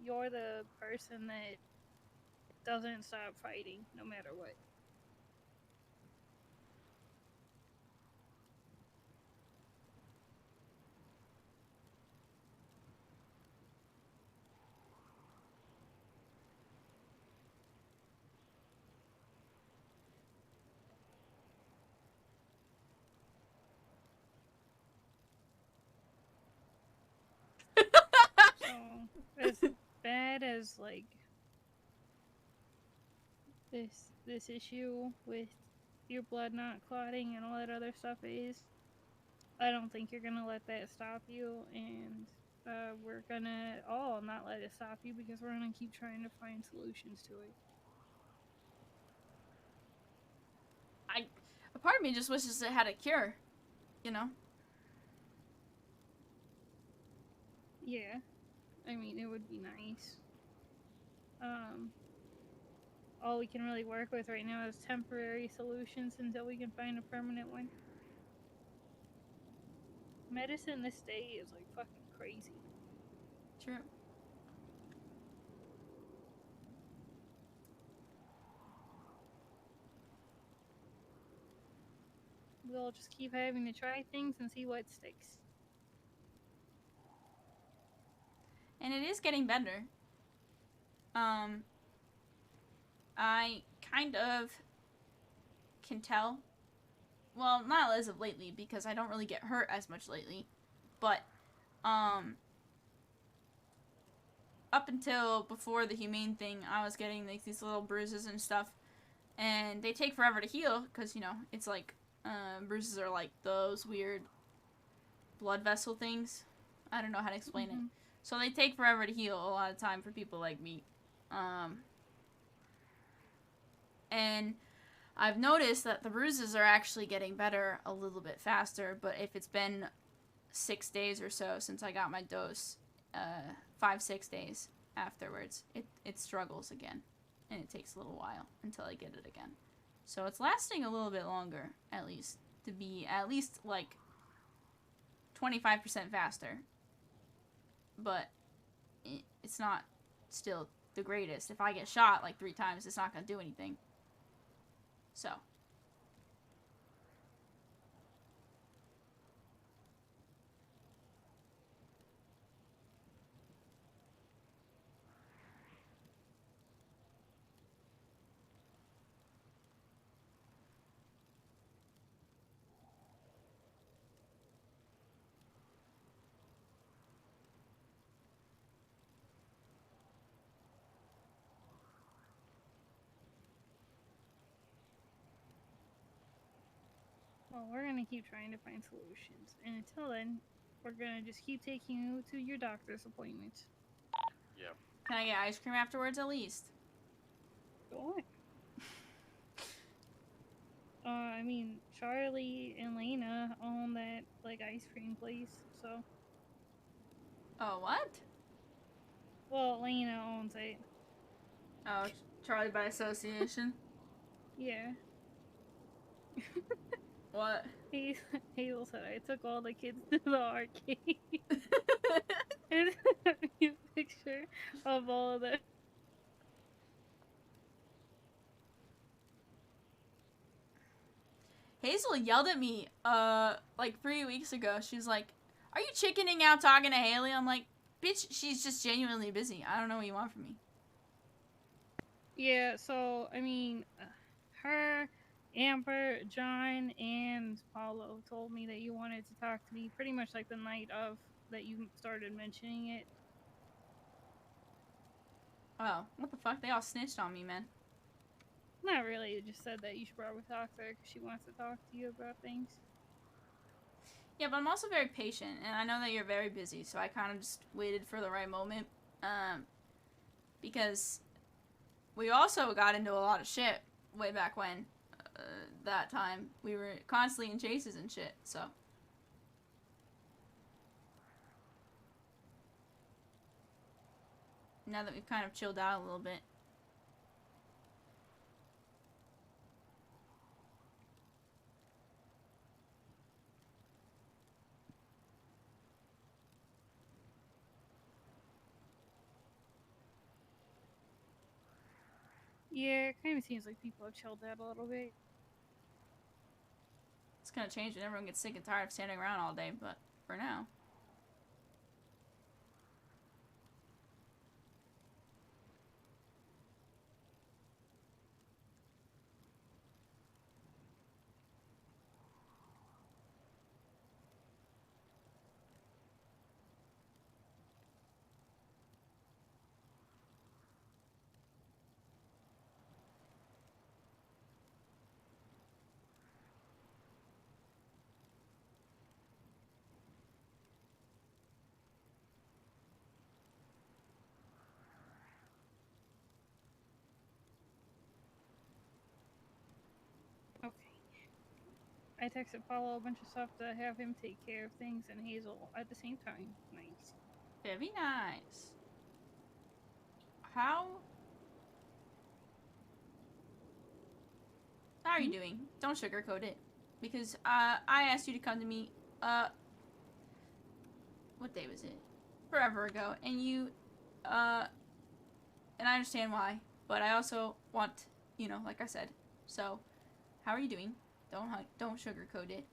you're the person that doesn't stop fighting no matter what. So, as bad as like this issue with your blood not clotting and all that other stuff is, I don't think you're gonna let that stop you, and we're gonna all not let it stop you because we're gonna keep trying to find solutions to it. A part of me just wishes it had a cure, you know? Yeah, I mean, it would be nice. All we can really work with right now is temporary solutions until we can find a permanent one. Medicine this day is like fucking crazy. True. We'll just keep having to try things and see what sticks. And it is getting better. I kind of can tell. Well, not as of lately, because I don't really get hurt as much lately. But, up until before the humane thing, I was getting like these little bruises and stuff. And they take forever to heal, because, you know, it's like, bruises are like those weird blood vessel things. I don't know how to explain it. So they take forever to heal a lot of time for people like me. And I've noticed that the bruises are actually getting better a little bit faster, but if it's been 6 days or so since I got my dose, 5-6 days afterwards, it struggles again. And it takes a little while until I get it again. So it's lasting a little bit longer, at least, to be at least like 25% faster. But it's not still the greatest. If I get shot like 3 times, it's not going to do anything. So. Well, we're gonna keep trying to find solutions, and until then, we're gonna just keep taking you to your doctor's appointments. Yeah. Can I get ice cream afterwards at least? Go on. I mean, Charlie and Lena own that, like, ice cream place, so. Oh, what? Well, Lena owns it. Oh, Charlie by association? Yeah. What? Hazel said I took all the kids to the arcade. And a picture of all of them. Hazel yelled at me, like 3 weeks ago. She's like, "Are you chickening out talking to Hayley?" I'm like, "Bitch, she's just genuinely busy. I don't know what you want from me." Yeah, so, I mean, her, Amber, John, and Paulo told me that you wanted to talk to me pretty much like the night of that you started mentioning it. Oh, what the fuck? They all snitched on me, man. Not really. It just said that you should probably talk to her because she wants to talk to you about things. Yeah, but I'm also very patient, and I know that you're very busy, so I kind of just waited for the right moment. Because we also got into a lot of shit way back when. That time. We were constantly in chases and shit, so. Now that we've kind of chilled out a little bit. Yeah, it kind of seems like people have chilled out a little bit. It's gonna change when everyone gets sick and tired of standing around all day, but for now. Okay. I texted Paulo a bunch of stuff to have him take care of things and Hazel at the same time. Nice. Very nice. How are you doing? Don't sugarcoat it. Because, I asked you to come to me, what day was it? Forever ago. And you, and I understand why. But I also want, you know, like I said. So, how are you doing? Don't sugarcoat it.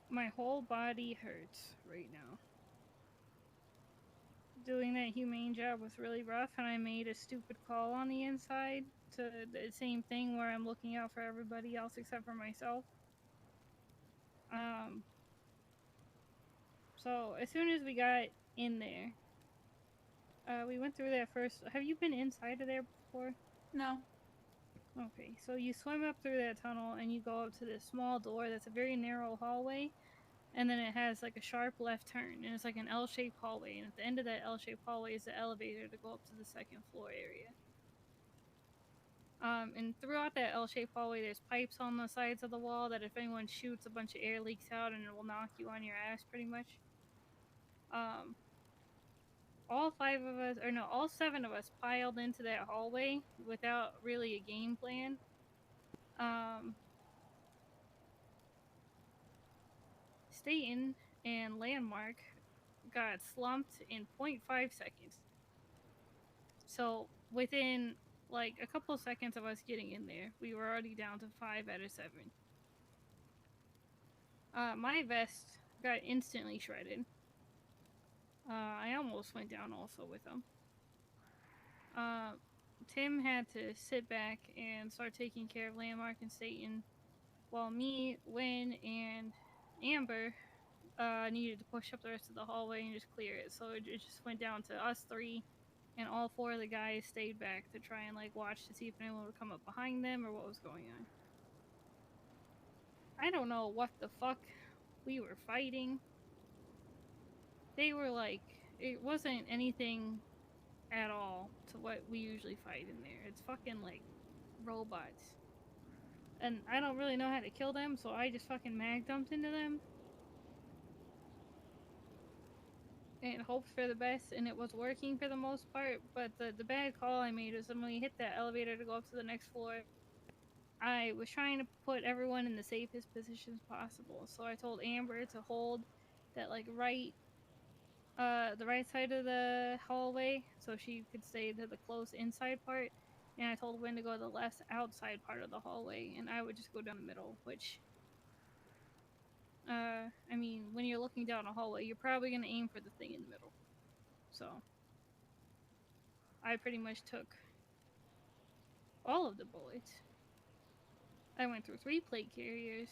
My whole body hurts right now. Doing that humane job was really rough, and I made a stupid call on the inside to the same thing where I'm looking out for everybody else except for myself. So as soon as we got in there, we went through that first. Have you been inside of there before? No. Okay, so you swim up through that tunnel and you go up to this small door that's a very narrow hallway, and then it has like a sharp left turn, and it's like an L-shaped hallway, and at the end of that L-shaped hallway is the elevator to go up to the second floor area. And throughout that L-shaped hallway, there's pipes on the sides of the wall that if anyone shoots, a bunch of air leaks out and it will knock you on your ass pretty much. All seven of us piled into that hallway without really a game plan. Staten and Landmark got slumped in 0.5 seconds. So within like a couple of seconds of us getting in there, we were already down to 5 out of 7. My vest got instantly shredded. I almost went down also with them. Tim had to sit back and start taking care of Landmark and Staten, while me, Wynn, and Amber needed to push up the rest of the hallway and just clear it. So it just went down to us 3, and all 4 of the guys stayed back to try and like watch to see if anyone would come up behind them or what was going on. I don't know what the fuck we were fighting. They were like, it wasn't anything at all to what we usually fight in there. It's fucking like robots. And I don't really know how to kill them, so I just fucking mag dumped into them. And hoped for the best, and it was working for the most part, but the bad call I made was when we hit that elevator to go up to the next floor, I was trying to put everyone in the safest positions possible. So I told Amber to hold that like the right side of the hallway so she could stay to the close inside part, and I told Wynn to go to the left outside part of the hallway, and I would just go down the middle, which I mean, when you're looking down a hallway, you're probably going to aim for the thing in the middle. So I pretty much took all of the bullets. I went through 3 plate carriers.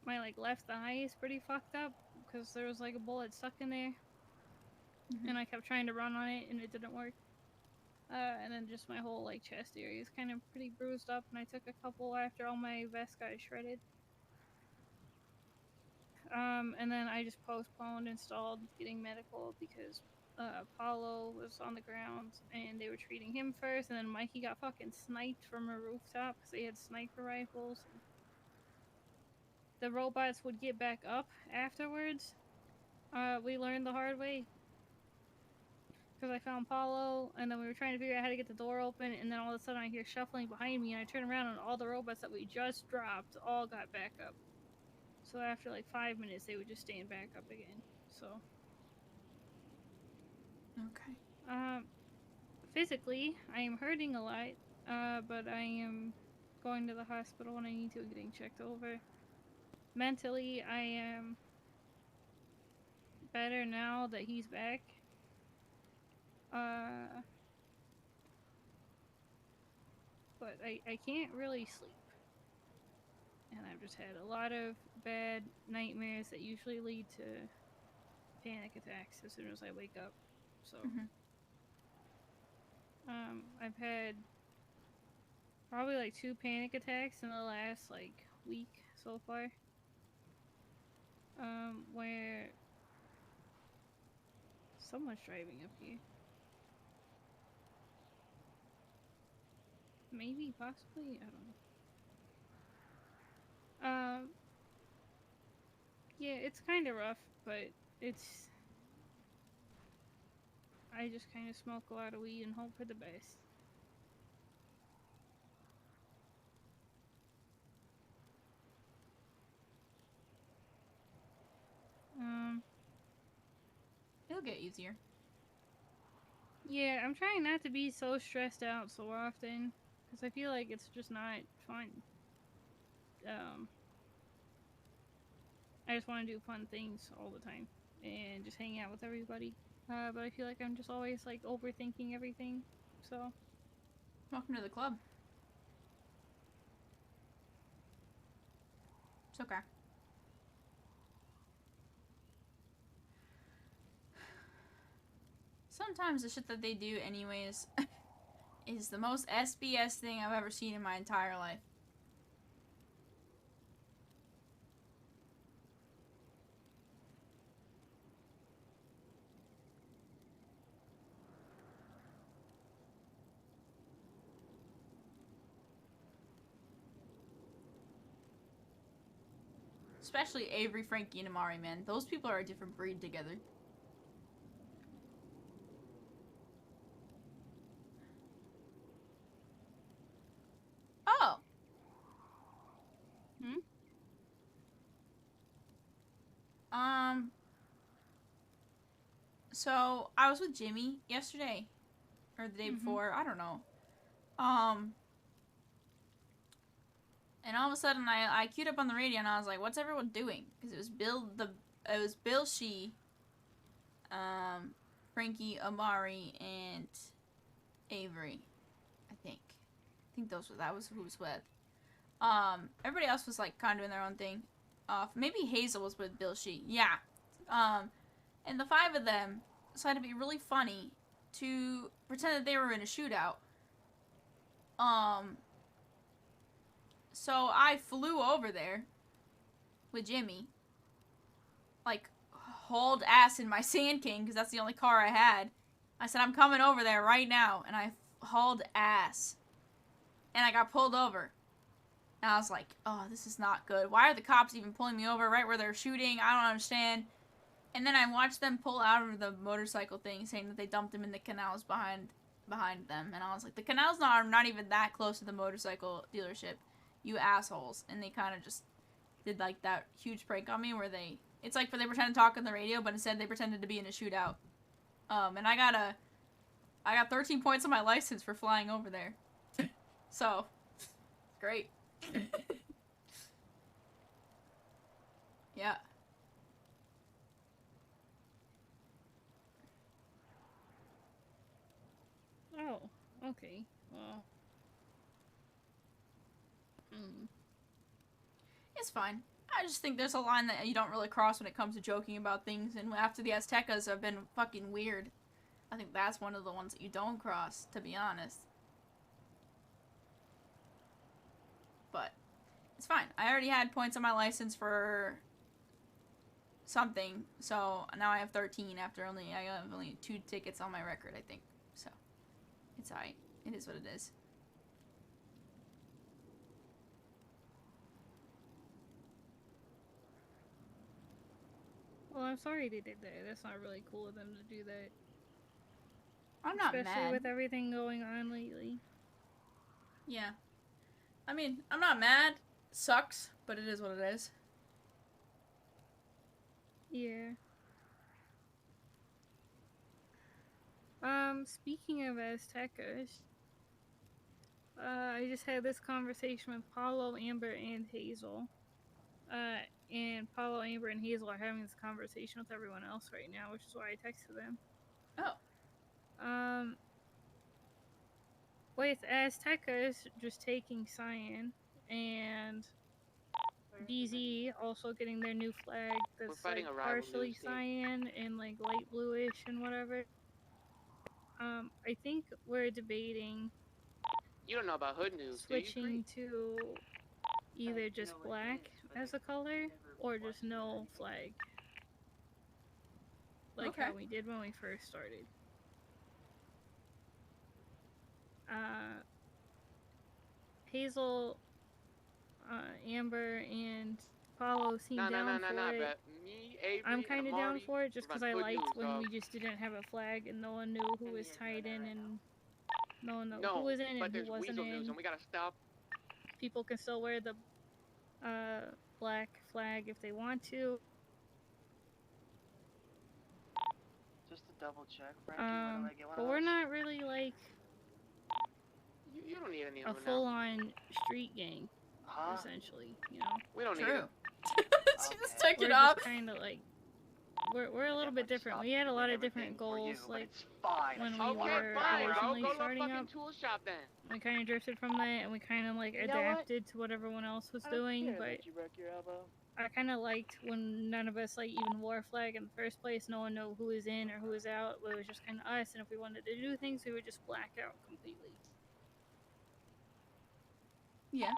My like left eye is pretty fucked up because there was like a bullet stuck in there, and I kept trying to run on it and it didn't work. And then just my whole like chest area is kind of pretty bruised up, and I took a couple after all my vest got shredded. And then I just postponed and stalled getting medical because Paulo was on the ground and they were treating him first, and then Mikey got fucking sniped from a rooftop because they had sniper rifles. The robots would get back up afterwards. We learned the hard way. Because I found Paulo, and then we were trying to figure out how to get the door open, and then all of a sudden I hear shuffling behind me, and I turn around, and all the robots that we just dropped all got back up. So after like 5 minutes, they would just stand back up again. So. Okay. Physically, I am hurting a lot, but I am going to the hospital when I need to and getting checked over. Mentally, I am better now that he's back. But I can't really sleep. And I've just had a lot of bad nightmares that usually lead to panic attacks as soon as I wake up. So, I've had probably like 2 panic attacks in the last like week so far. Where someone's driving up here. Maybe, possibly, I don't know. Yeah, it's kind of rough, but it's... I just kind of smoke a lot of weed and hope for the best. It'll get easier. Yeah, I'm trying not to be so stressed out so often, because I feel like it's just not fun. I just want to do fun things all the time, and just hang out with everybody. But I feel like I'm just always, like, overthinking everything, so... Welcome to the club. It's okay. Sometimes the shit that they do anyways is the most SBS thing I've ever seen in my entire life. Especially Avery, Frankie, and Amari, man. Those people are a different breed together. Oh. So I was with Jimmy yesterday. Or the day before. I don't know. And all of a sudden I queued up on the radio and I was like, what's everyone doing? Because it was Bill, she, Frankie, Amari, and Avery, I think. That was who was with. Everybody else was like kind of doing their own thing. Maybe Hazel was with Bill, she. Yeah. And the 5 of them decided to be really funny to pretend that they were in a shootout. So I flew over there with Jimmy, like, hauled ass in my Sand King, because that's the only car I had. I said, I'm coming over there right now, and I hauled ass. And I got pulled over. And I was like, oh, this is not good. Why are the cops even pulling me over right where they're shooting? I don't understand. And then I watched them pull out of the motorcycle thing, saying that they dumped him in the canals behind them. And I was like, the canals are not even that close to the motorcycle dealership. You assholes. And they kind of just did like that huge prank on me where they pretend to talk on the radio, but instead they pretended to be in a shootout. And I got 13 points on my license for flying over there. So, great. Yeah. Oh, okay. Well, it's fine. I just think there's a line that you don't really cross when it comes to joking about things, and after the Aztecas have been fucking weird, I think that's one of the ones that you don't cross, to be honest. But it's fine. I already had points on my license for something, so now I have 13 after I have only 2 tickets on my record, I think. So it's alright. It is what it is. Well, I'm sorry they did that. That's not really cool of them to do that. I'm not Especially mad. with everything going on lately. Yeah. I mean, I'm not mad. Sucks, but it is what it is. Yeah. Speaking of Aztecas, I just had this conversation with Paulo, Amber, and Hazel. And Paulo, Amber, and Hazel are having this conversation with everyone else right now, which is why I texted them. Oh. With Aztecas just taking cyan and BZ also getting their new flag that's like partially cyan and like light bluish and whatever. I think we're debating. You don't know about hood news, switching to either just black as a color or just no flag, like how we did when we first started. Hazel, Amber, and Paulo seem down for it. Me, Avery, I'm kind of down for it just because I liked news, when dog. we just didn't have a flag and no one knew who was tied in and no one knew who was in and who wasn't in. News and we gotta stop. People can still wear the black flag if they want to. Just to double check, Frankie, but we're not really like you don't need any a full-on street gang, essentially. You know. We don't need True. it. She just took it We're off. just kind of like we're a little bit different. We had a lot of different goals, like when we were originally starting up. Tool shop then. We kind of drifted from that, and we kind of like adapted to what everyone else was doing. But I kind of liked when none of us like even wore a flag in the first place. No one knew who was in or who was out. It was just kind of us, and if we wanted to do things, we would just black out completely. Yeah.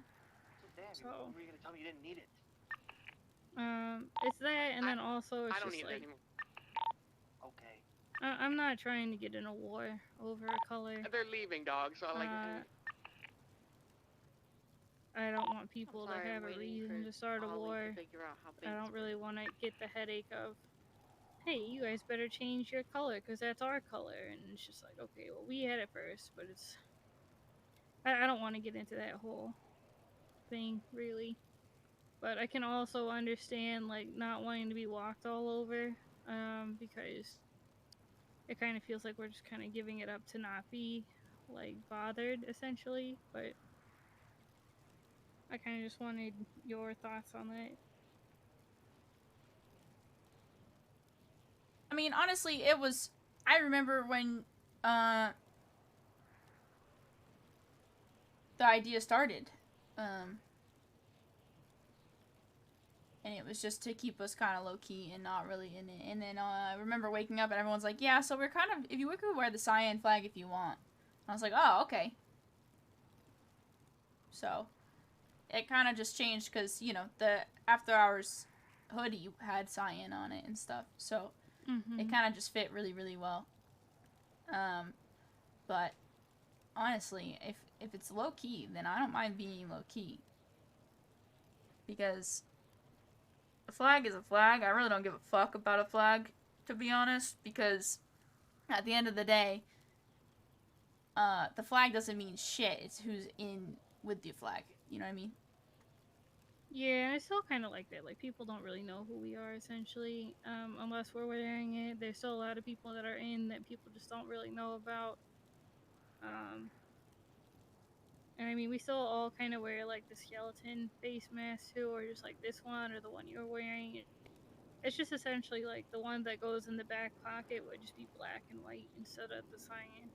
So were you gonna tell me you didn't need it? It's that, and then also it's just like. Okay. I'm not trying to get in a war over a color. They're leaving, dog. So like. I don't want people to have a reason to start a war. I don't really want to get the headache of, hey, you guys better change your color because that's our color. And it's just like, okay, well, we had it first, but it's. I don't want to get into that whole thing, really. But I can also understand, like, not wanting to be walked all over, because it kind of feels like we're just kind of giving it up to not be, like, bothered, essentially. But I kind of just wanted your thoughts on that. I mean, honestly, it was... I remember when, the idea started. And it was just to keep us kind of low-key and not really in it. And then I remember waking up and everyone's like, yeah, so we're kind of... If you could wear the cyan flag if you want. And I was like, oh, okay. So, it kind of just changed because, you know, the After Hours hoodie had cyan on it and stuff. So, it kind of just fit really, really well. But, honestly, if it's low-key, then I don't mind being low-key. Because... a flag is a flag. I really don't give a fuck about a flag, to be honest, because at the end of the day, the flag doesn't mean shit. It's who's in with the flag. You know what I mean? Yeah, and I still kind of like that. Like, people don't really know who we are, essentially, unless we're wearing it. There's still a lot of people that are in that people just don't really know about. And I mean, we still all kind of wear, like, the skeleton face mask, too, or just, like, this one, or the one you're wearing. It's just essentially, like, the one that goes in the back pocket would just be black and white instead of the cyan.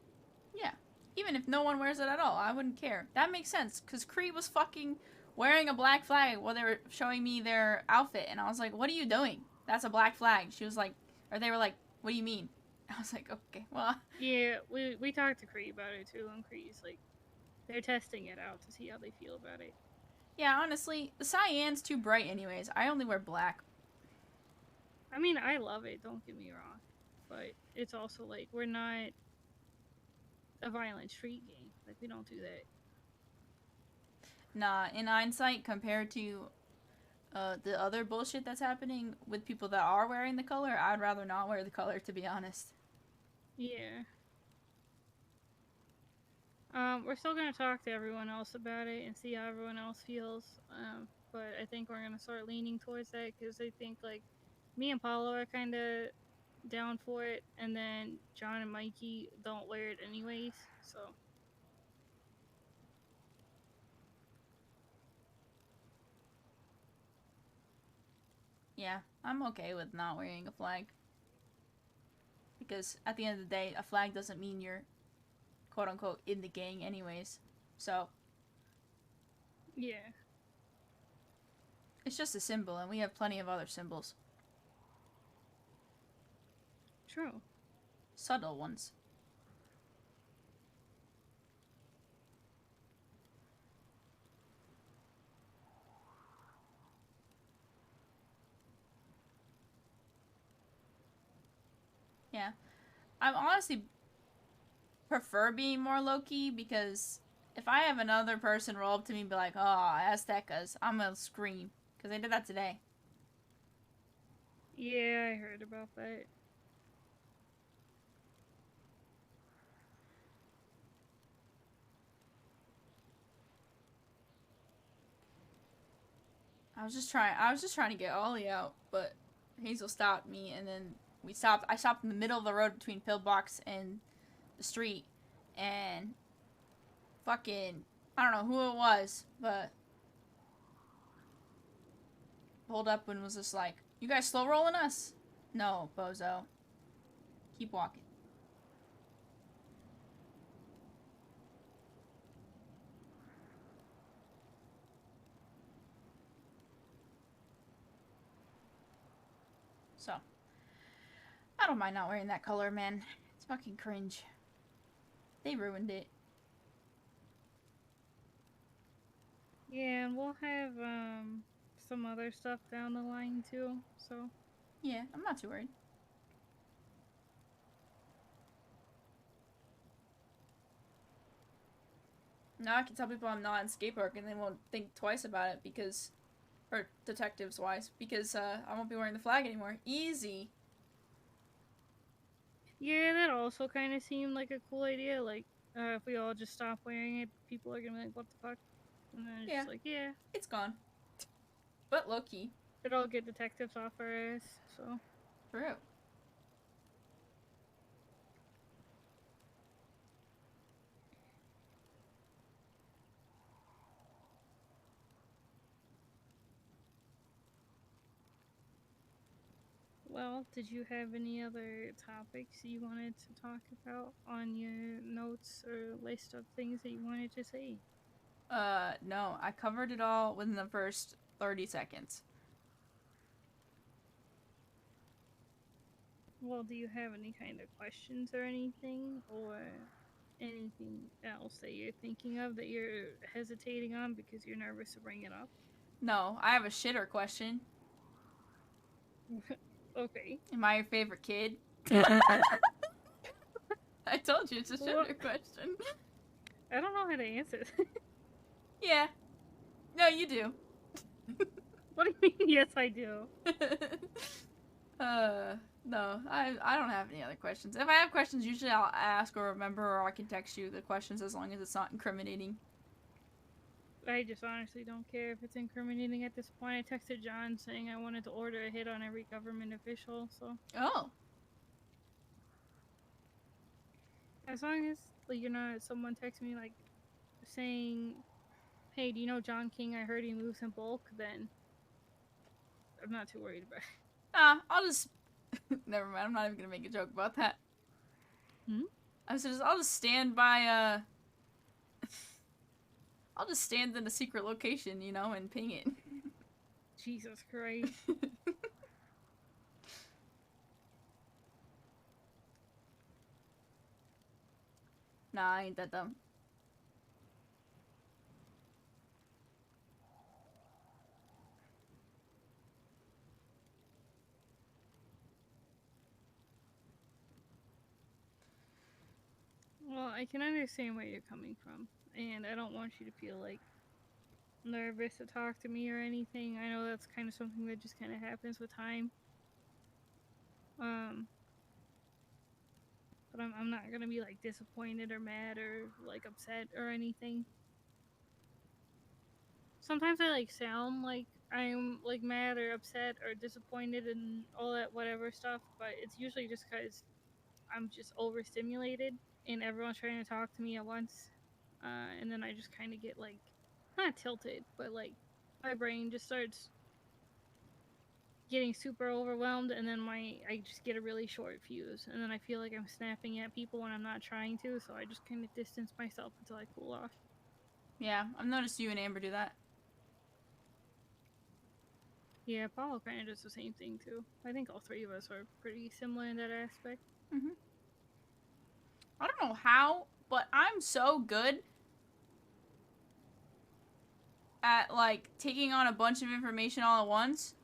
Yeah. Even if no one wears it at all, I wouldn't care. That makes sense, because Cree was fucking wearing a black flag while they were showing me their outfit, and I was like, what are you doing? That's a black flag. She was like, or they were like, what do you mean? I was like, okay, well. Yeah, we talked to Cree about it too, and Cree's like, they're testing it out to see how they feel about it. Yeah, honestly, the cyan's too bright anyways. I only wear black. I mean, I love it, don't get me wrong. But it's also like, we're not a violent street game. Like, we don't do that. Nah, in hindsight, compared to the other bullshit that's happening with people that are wearing the color, I'd rather not wear the color, to be honest. Yeah. We're still gonna talk to everyone else about it and see how everyone else feels. But I think we're gonna start leaning towards that because I think like me and Paulo are kind of down for it, and then John and Mikey don't wear it anyways. So Yeah, I'm okay with not wearing a flag. Because at the end of the day, a flag doesn't mean you're quote unquote in the gang anyways. So yeah, it's just a symbol, and we have plenty of other symbols. true. Subtle ones. Yeah. I honestly prefer being more low-key because if I have another person roll up to me and be like, oh, Aztecas, I'm gonna scream. Because they did that today. Yeah, I heard about that. I was just trying to get Ollie out, but Hazel stopped me, and then I stopped in the middle of the road between Pillbox and the street, and fucking, I don't know who it was, but pulled up and was just like, you guys slow rolling us? No, bozo. Keep walking. So, I don't mind not wearing that color, man. It's fucking cringe. They ruined it. Yeah, and we'll have some other stuff down the line too. So Yeah, I'm not too worried. Now I can tell people I'm not in skate park and they won't think twice about it because, or detectives wise, because I won't be wearing the flag anymore. Easy. yeah, that also kind of seemed like a cool idea. Like if we all just stop wearing it, people are gonna be like, "What the fuck?" And then it's Yeah. just like, yeah, It's gone. But low key. it'll get detectives off our ass. So True. well, did you have any other topics you wanted to talk about on your notes or list of things that you wanted to say? No. I covered it all within the first 30 seconds. Well, do you have any kind of questions or anything, or anything else that you're thinking of that you're hesitating on because you're nervous to bring it up? No, I have a shitter question. Okay. Am I your favorite kid? I told you it's a shitter question. I don't know how to answer. Yeah. No, you do. What do you mean? Yes, I do. No, I don't have any other questions. If I have questions, usually I'll ask or remember, or I can text you the questions as long as it's not incriminating. I just honestly don't care if it's incriminating at this point. I texted John saying I wanted to order a hit on every government official, so. Oh. As long as, like, you know, someone texts me, like, saying, hey, do you know John King? I heard he moves in bulk, then I'm not too worried about it. Nah, I'll just... Never mind, I'm not even gonna make a joke about that. Hmm? I'll just stand by, I'll just stand in a secret location, you know, and ping it. Jesus Christ. Nah, I ain't that dumb. Well, I can understand where you're coming from, and I don't want you to feel like nervous to talk to me or anything. I know that's kind of something that just kind of happens with time. But I'm not gonna be like disappointed or mad or like upset or anything. Sometimes I like sound like I'm like mad or upset or disappointed and all that whatever stuff, but it's usually just because I'm just overstimulated and everyone's trying to talk to me at once. And then I just kind of get like, not tilted, but like my brain just starts getting super overwhelmed, and then I just get a really short fuse, and then I feel like I'm snapping at people when I'm not trying to, so I just kind of distance myself until I cool off. Yeah, I've noticed you and Amber do that. Yeah, Paulo kind of does the same thing too. I think all three of us are pretty similar in that aspect. I don't know how, but I'm so good at, like, taking on a bunch of information all at once.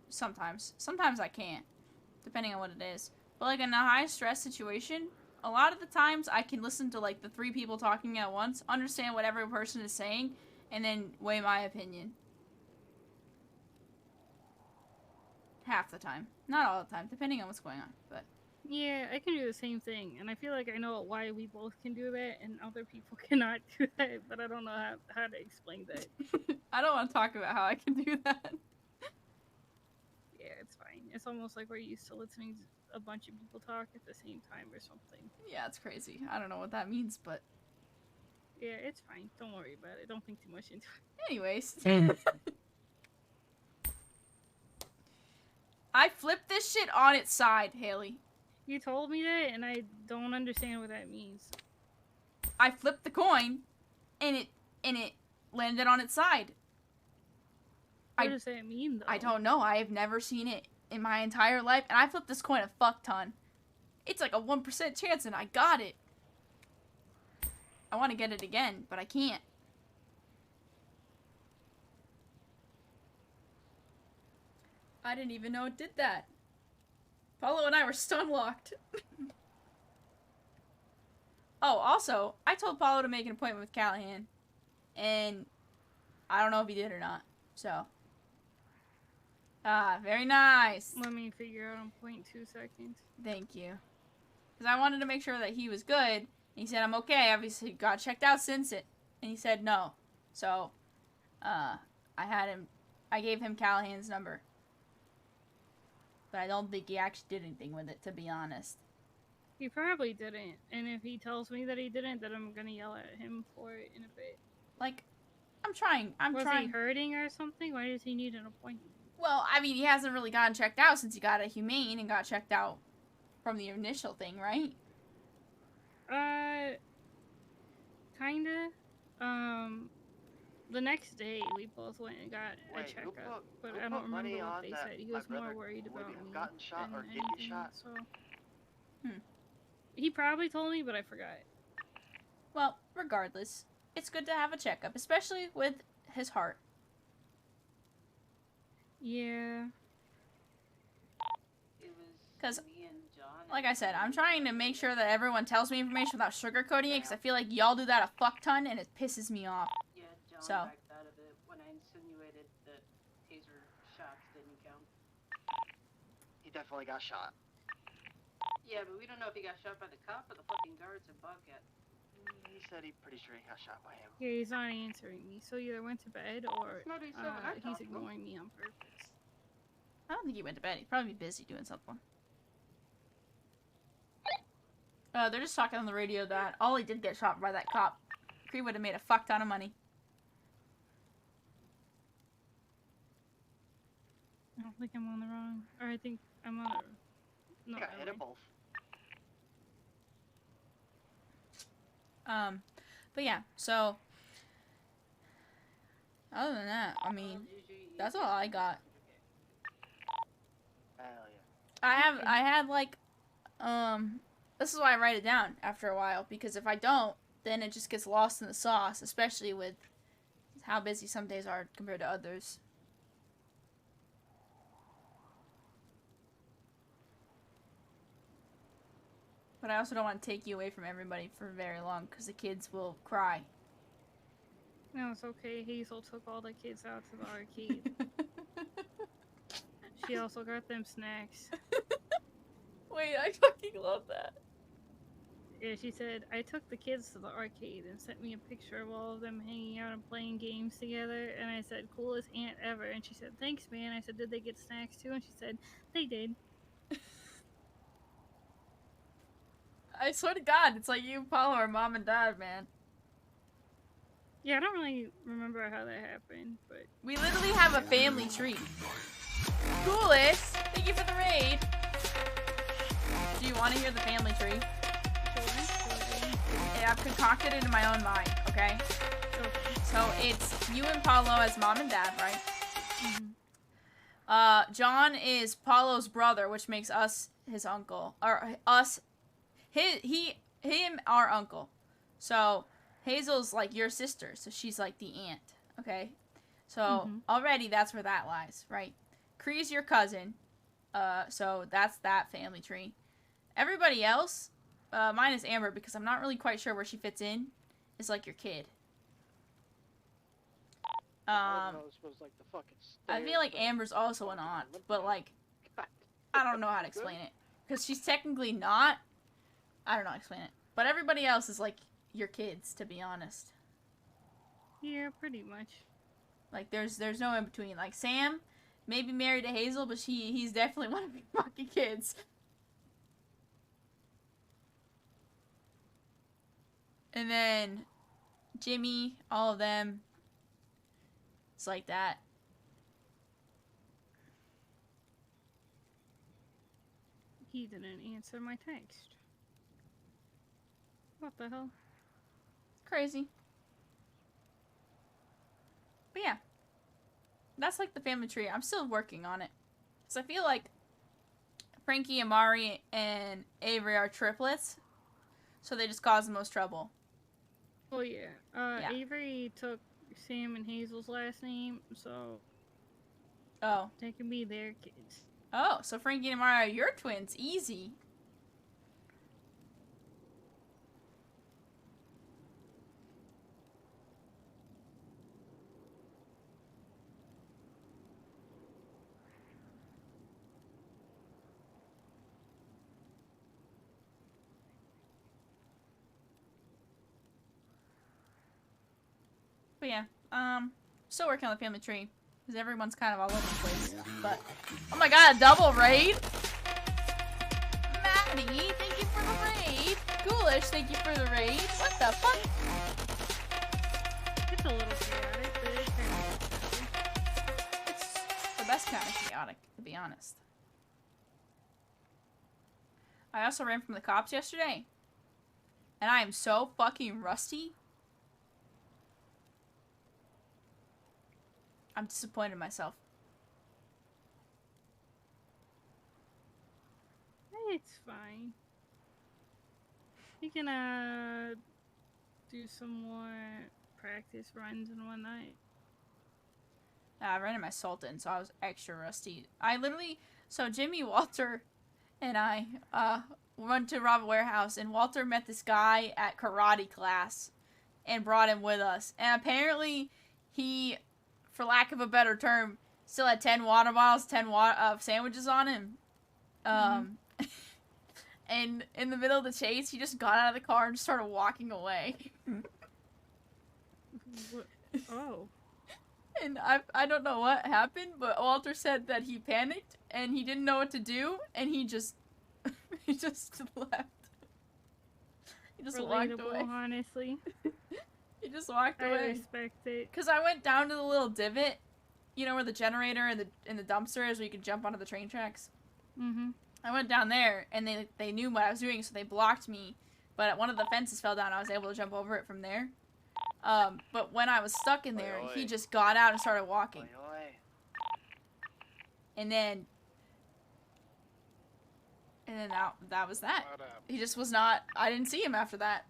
Sometimes. Sometimes I can't, depending on what it is. But, like, in a high-stress situation, a lot of the times I can listen to, like, the 3 people talking at once, understand what every person is saying, and then weigh my opinion. Half the time. Not all the time, depending on what's going on, but... Yeah, I can do the same thing, and I feel like I know why we both can do that, and other people cannot do that, but I don't know how to explain that. I don't want to talk about how I can do that. Yeah, it's fine. It's almost like we're used to listening to a bunch of people talk at the same time or something. Yeah, it's crazy. I don't know what that means, but... Yeah, it's fine. Don't worry about it. Don't think too much into it. Anyways. I flipped this shit on its side, Hayley. You told me that, and I don't understand what that means. I flipped the coin, and it landed on its side. What does that mean, though? I don't know. I have never seen it in my entire life, and I flipped this coin a fuck ton. It's like a 1% chance, and I got it. I want to get it again, but I can't. I didn't even know it did that. Paulo and I were stun locked. Oh, also, I told Paulo to make an appointment with Callahan, and I don't know if he did or not. So, very nice. Let me figure out in 0.2 seconds. Thank you. Because I wanted to make sure that he was good. And he said, I'm okay. Obviously, got checked out since it. And he said no. So, I gave him Callahan's number. But I don't think he actually did anything with it, to be honest. He probably didn't. And if he tells me that he didn't, then I'm gonna yell at him for it in a bit. Like, I'm trying. Was he hurting or something? Why does he need an appointment? Well, I mean, he hasn't really gotten checked out since he got a humane and got checked out from the initial thing, right? Kinda. The next day we both went and got a checkup, but I don't remember what they said. He was more worried about me gotten shot than or did anything, get shot. so... He probably told me, but I forgot. Well, regardless, it's good to have a checkup, especially with his heart. Yeah. Because, like I said, I'm trying to make sure that everyone tells me information without sugarcoating it, because I feel like y'all do that a fuck ton, and it pisses me off. Yeah, John So. backed out of it when I insinuated that taser shots didn't count. He definitely got shot. Yeah, but we don't know if he got shot by the cop or the fucking guards at Bobcat. He said he's pretty sure he got shot by him. Yeah, he's not answering me, so he either went to bed or That's not what he said when I he's talked to him. ignoring me on purpose. I don't think he went to bed. He'd probably be busy doing something. They're just talking on the radio that Ollie did get shot by that cop. Cree would have made a fuck ton of money. I don't think I'm on the wrong... Or I think I'm on the... No, I got hit at both. But yeah, so Other than that, I mean, that's all I got. Hell yeah. I had like, this is why I write it down after a while, because if I don't, then it just gets lost in the sauce, especially with how busy some days are compared to others. But I also don't want to take you away from everybody for very long, because the kids will cry. No, it's okay. Hazel took all the kids out to the arcade. She also got them snacks. Wait, I fucking love that. Yeah, she said, I took the kids to the arcade and sent me a picture of all of them hanging out and playing games together. And I said, coolest aunt ever. And she said, thanks, man. I said, did they get snacks too? And she said, they did. I swear to God, it's like you follow our mom and dad, man. Yeah, I don't really remember how that happened, but... We literally have a family tree. Coolest! Thank you for the raid! Do you want to hear the family tree? Yeah, I've concocted it in my own mind, okay? So it's you and Paulo as mom and dad, right? Mm-hmm. John is Paulo's brother, which makes us his uncle. Or us... Him, our uncle. So, Hazel's like your sister, so she's like the aunt, okay? So, already that's where that lies, right? Kree's your cousin, so that's that family tree. Everybody else, mine is Amber, because I'm not really quite sure where she fits in, is like your kid. I feel like Amber's also an aunt, but like, I don't know how to explain it. Because she's technically not. I don't know how to explain it. But everybody else is like your kids, to be honest. Yeah, pretty much. Like, there's no in between. Like, Sam may be married to Hazel, but he's definitely one of your fucking kids. And then Jimmy, all of them. It's like that. He didn't answer my text. What the hell? Crazy. But yeah. That's like the family tree. I'm still working on it. Because I feel like Frankie, Amari, and Avery are triplets. So they just cause the most trouble. Oh yeah. Yeah. Avery took Sam and Hazel's last name, so... Oh. They can be their kids. Oh, so Frankie and Amari are your twins. Easy. But yeah, still working on the family tree. Because everyone's kind of all over the place. But, oh my god, a double raid? Maddie, thank you for the raid. Ghoulish, thank you for the raid. What the fuck? It's a little chaotic, but it's kind of... It's the best kind of chaotic, to be honest. I also ran from the cops yesterday. And I am so fucking rusty. I'm disappointed in myself. It's fine. You can, do some more practice runs and whatnot. I ran in my Sultan, so I was extra rusty. I literally... So, Jimmy, Walter, and I, went to rob a warehouse, and Walter met this guy at karate class and brought him with us. And apparently, he... for lack of a better term, still had 10 water bottles, 10 sandwiches on him. And in the middle of the chase, he just got out of the car and started walking away. Oh. And I don't know what happened, but Walter said that he panicked, and he didn't know what to do, and he just... he just left. He just walked away. Honestly. He just walked away. I respect it. Cause I went down to the little divot, you know, where the generator and the dumpster is, where you can jump onto the train tracks. I went down there, and they knew what I was doing, so they blocked me. But one of the fences fell down. I was able to jump over it from there. But when I was stuck in there, Oi, oi. he just got out and started walking. Oi, oi. And then that was that. What up? He just was not, I didn't see him after that.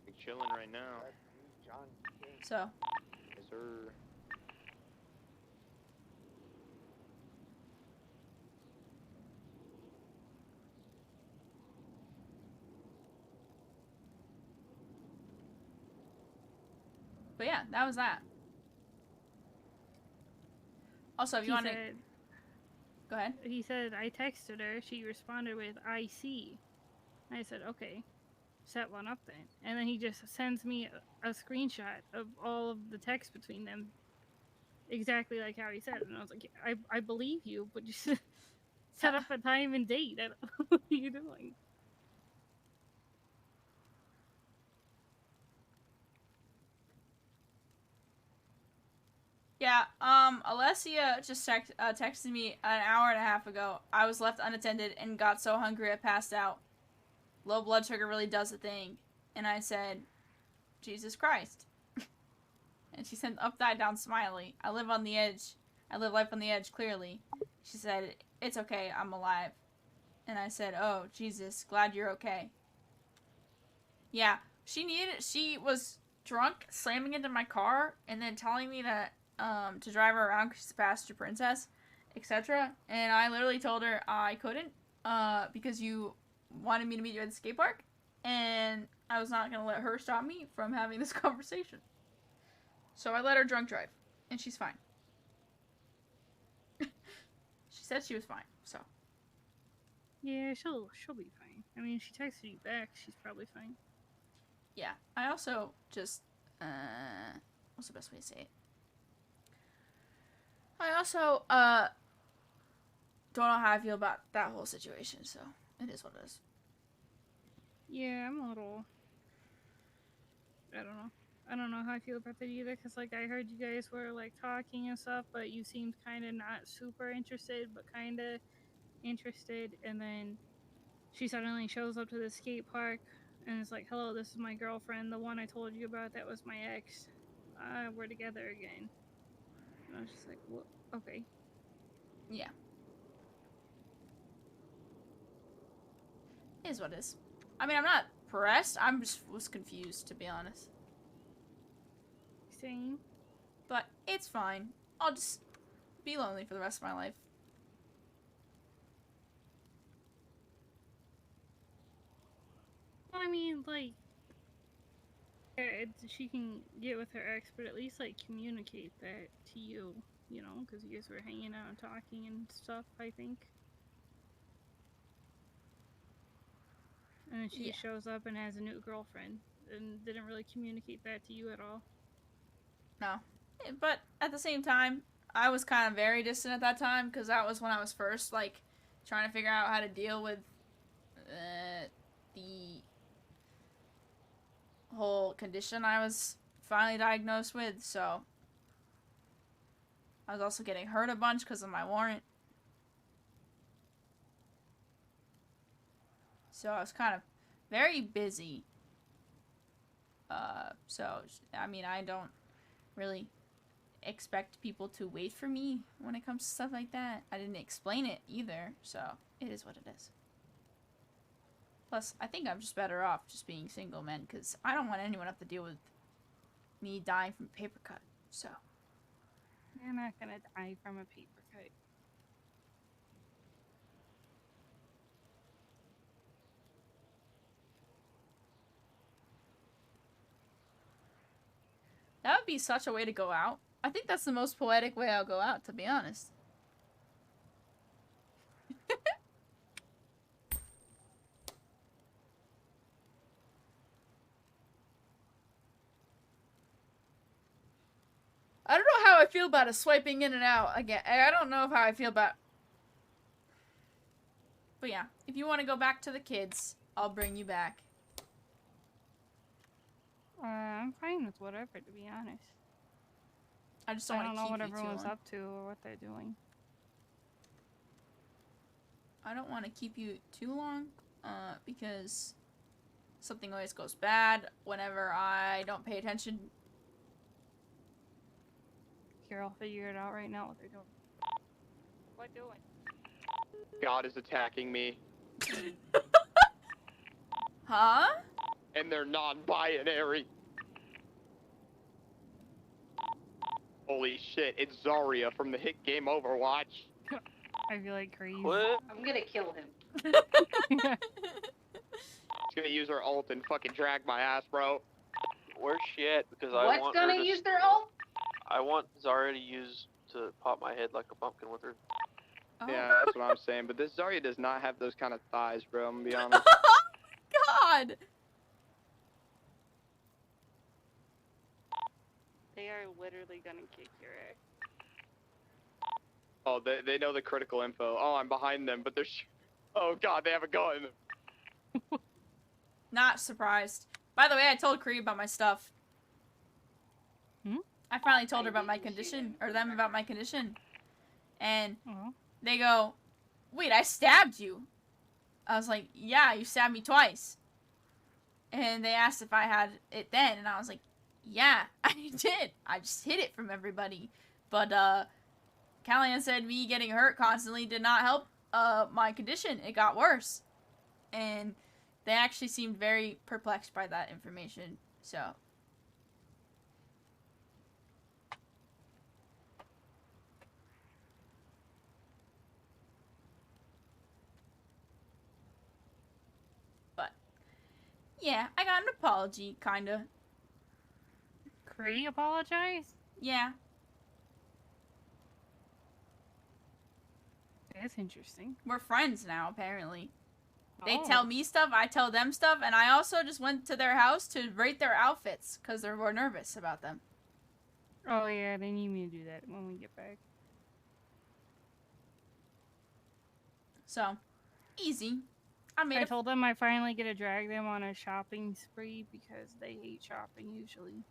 We chilling right now. So, Yes, sir. but yeah, that was that. Also, if you want to, go ahead. He said, I texted her. She responded with, I see. I said, okay, set one up then. And then he just sends me a screenshot of all of the text between them. Exactly like how he said it. And I was like, I believe you, but just set up a time and date. I don't know what are you doing? Yeah, Alessia just texted me an hour and a half ago. I was left unattended and got so hungry I passed out. Low blood sugar really does a thing. And I said, Jesus Christ. And she sent upside down smiley. I live on the edge. I live life on the edge, clearly. She said, it's okay, I'm alive. And I said, oh, Jesus, glad you're okay. Yeah, she was drunk, slamming into my car, and then telling me that, to drive her around because she's a passenger princess, etc. And I literally told her I couldn't, because you wanted me to meet you at the skate park, and I was not going to let her stop me from having this conversation. So I let her drunk drive, and she's fine. She said she was fine, so. Yeah, she'll be fine. I mean, if she texted you back, she's probably fine. Yeah, I also just, what's the best way to say it? I also, don't know how I feel about that whole situation, so it is what it is. Yeah, I'm a little... I don't know. I don't know how I feel about that either, because, like, I heard you guys were, like, talking and stuff, but you seemed kind of not super interested, but kind of interested, and then she suddenly shows up to the skate park, and is like, hello, this is my girlfriend, the one I told you about that was my ex. We're together again. And I was just like, what? Okay. Yeah. It is what it is. I mean, I'm not pressed. I'm just was confused, to be honest. Same. But it's fine. I'll just be lonely for the rest of my life. I mean, like, she can get with her ex, but at least, like, communicate that to you, you know, because you guys were hanging out and talking and stuff, I think. And then she shows up and has a new girlfriend, and didn't really communicate that to you at all. No. But at the same time, I was kind of very distant at that time, because that was when I was first, like, trying to figure out how to deal with the whole condition I was finally diagnosed with, so I was also getting hurt a bunch because of my warrant. So I was kind of very busy. So, I mean, I don't really expect people to wait for me when it comes to stuff like that. I didn't explain it either, so it is what it is. Plus, I think I'm just better off just being single, man, because I don't want anyone to have to deal with me dying from a paper cut, so. You're not gonna die from a paper cut. That would be such a way to go out. I think that's the most poetic way I'll go out, to be honest. I don't know how I feel about it swiping in and out again. I don't know how I feel about... But yeah, if you want to go back to the kids, I'll bring you back. I'm fine with whatever, to be honest. I just don't want to know keep what you too everyone's long. up to or what they're doing. I don't want to keep you too long, because Something always goes bad whenever I don't pay attention. Here, I'll figure it out right now what they're doing. What doing? God is attacking me. Huh? And they're non-binary. Holy shit, it's Zarya from the hit game Overwatch. I feel like crazy. What? I'm gonna kill him. She's gonna use her ult and fucking drag my ass, bro. Where's she at? Because What's I want her gonna to use their ult? I want Zarya to pop my head like a pumpkin with her. Oh. Yeah, that's what I'm saying. But this Zarya does not have those kind of thighs, bro. I'm gonna be honest. God! They are literally gonna kick your ass. Oh, they know the critical info. Oh, I'm behind them, but they're oh god, they have a gun. Not surprised. By the way, I told Kree about my stuff. Hmm? I finally told her I about my didn't see condition, that. or them about my condition. And Oh. they go, wait, I stabbed you. I was like, yeah, you stabbed me twice. And they asked if I had it then, and I was like, yeah, I did. I just hid it from everybody. But, Callahan said me getting hurt constantly did not help, my condition. It got worse. And they actually seemed very perplexed by that information, so. But, yeah, I got an apology, kinda. Cree apologize? Yeah. That's interesting. We're friends now, apparently. They Oh. tell me stuff, I tell them stuff, and I also just went to their house to rate their outfits, because they were nervous about them. Oh yeah, they need me to do that when we get back. So, easy. I made I a told them I finally get to drag them on a shopping spree because they hate shopping usually.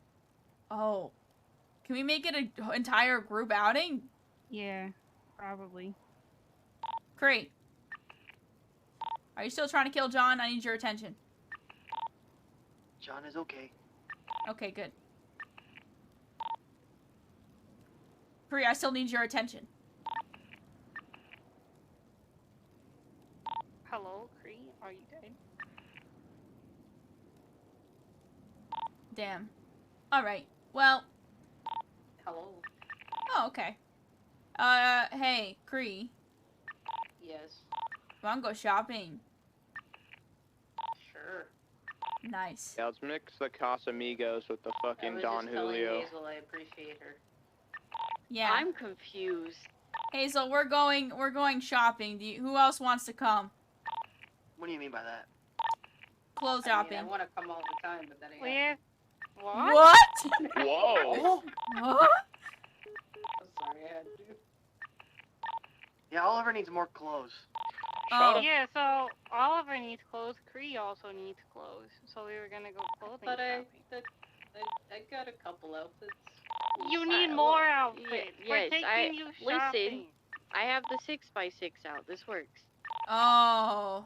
Oh. Can we make it an entire group outing? Yeah, probably. Great. Are you still trying to kill John? I need your attention. John is okay. Okay, good. Kree, I still need your attention. Hello, Cree? Are you dead? Damn. Alright. Well. Hello. Oh, okay. Hey, Kree. Yes. Wanna go shopping? Sure. Nice. Yeah, let's mix the Casamigos with the I fucking was Don just telling Julio. Hazel I appreciate her. Yeah. I'm confused. Hazel, we're going shopping. Who else wants to come? What do you mean by that? Clothes I shopping. want to come all the time, but that ain't Where? What? What? Whoa! What? I'm sorry, I had to. Yeah, Oliver needs more clothes. Oh. Yeah, so Oliver needs clothes. Cree also needs clothes. So we were gonna go clothing But shopping. I got a couple outfits. You need more outfits. We're yes, taking you listen. shopping. I have the 6x6 out. This works. Oh.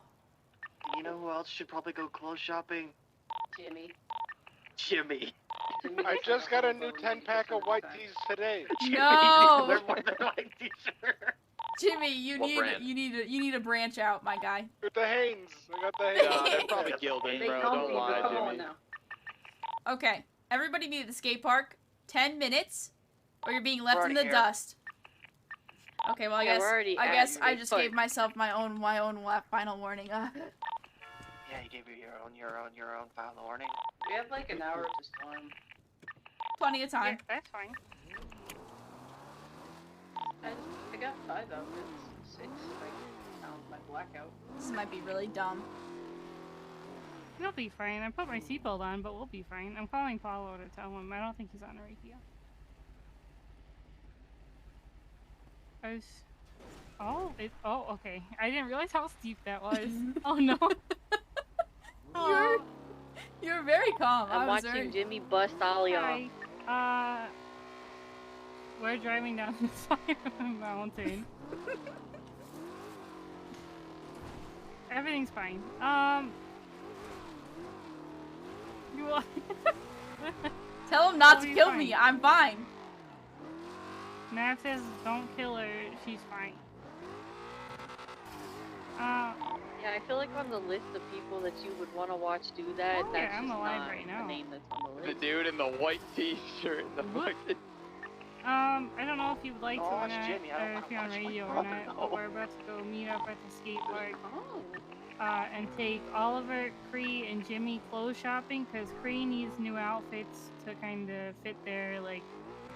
And you know who else should probably go clothes shopping? Jimmy. Jimmy. Jimmy I gets just like got a whole new boat 10-pack all of the white time. tees today. Jimmy No. needs to wear more than white t-shirt. Jimmy, you What need brand? you need to branch out, my guy. With the Hanes. I got the Hanes. Yeah, they're probably Gildan, They bro. comfy, Don't but lie, come on Jimmy. now. Okay. Everybody meet at the skate park. 10 minutes, or you're being left We're in the already here. dust. Okay, well I Yeah, guess we're already I at guess I the just park. gave myself my own final warning. Yeah, you gave you your own final warning. We have like an hour to storm. Plenty of Yeah, time. that's fine. I got 5 outfits. 6 if I count my blackout. This might be really dumb. You'll be fine. I put my seatbelt on, but we'll be fine. I'm calling Paulo to tell him. I don't think he's on radio. Oh, okay. I didn't realize how steep that was. Oh no. You're very calm. I'm I was watching very... Jimmy bust Ollie off. Hi. We're driving down the side of the mountain. Everything's fine. You are. Tell him not Oh, to you're kill fine. me. I'm fine. Nav says don't kill her. She's fine. Yeah, I feel like on the list of people that you would want to watch do that, Oh, that's yeah, I'm just alive not right the now. name that's on the The list. dude in the white t-shirt and the What? fucking... I don't know if you would like to or Watch not, Jimmy, I don't or if wanna you're on watch my radio or brother, not, no. but we're about to go meet up at the skate park, Oh. and take Oliver, Cree, and Jimmy clothes shopping, because Cree needs new outfits to kind of fit their, like,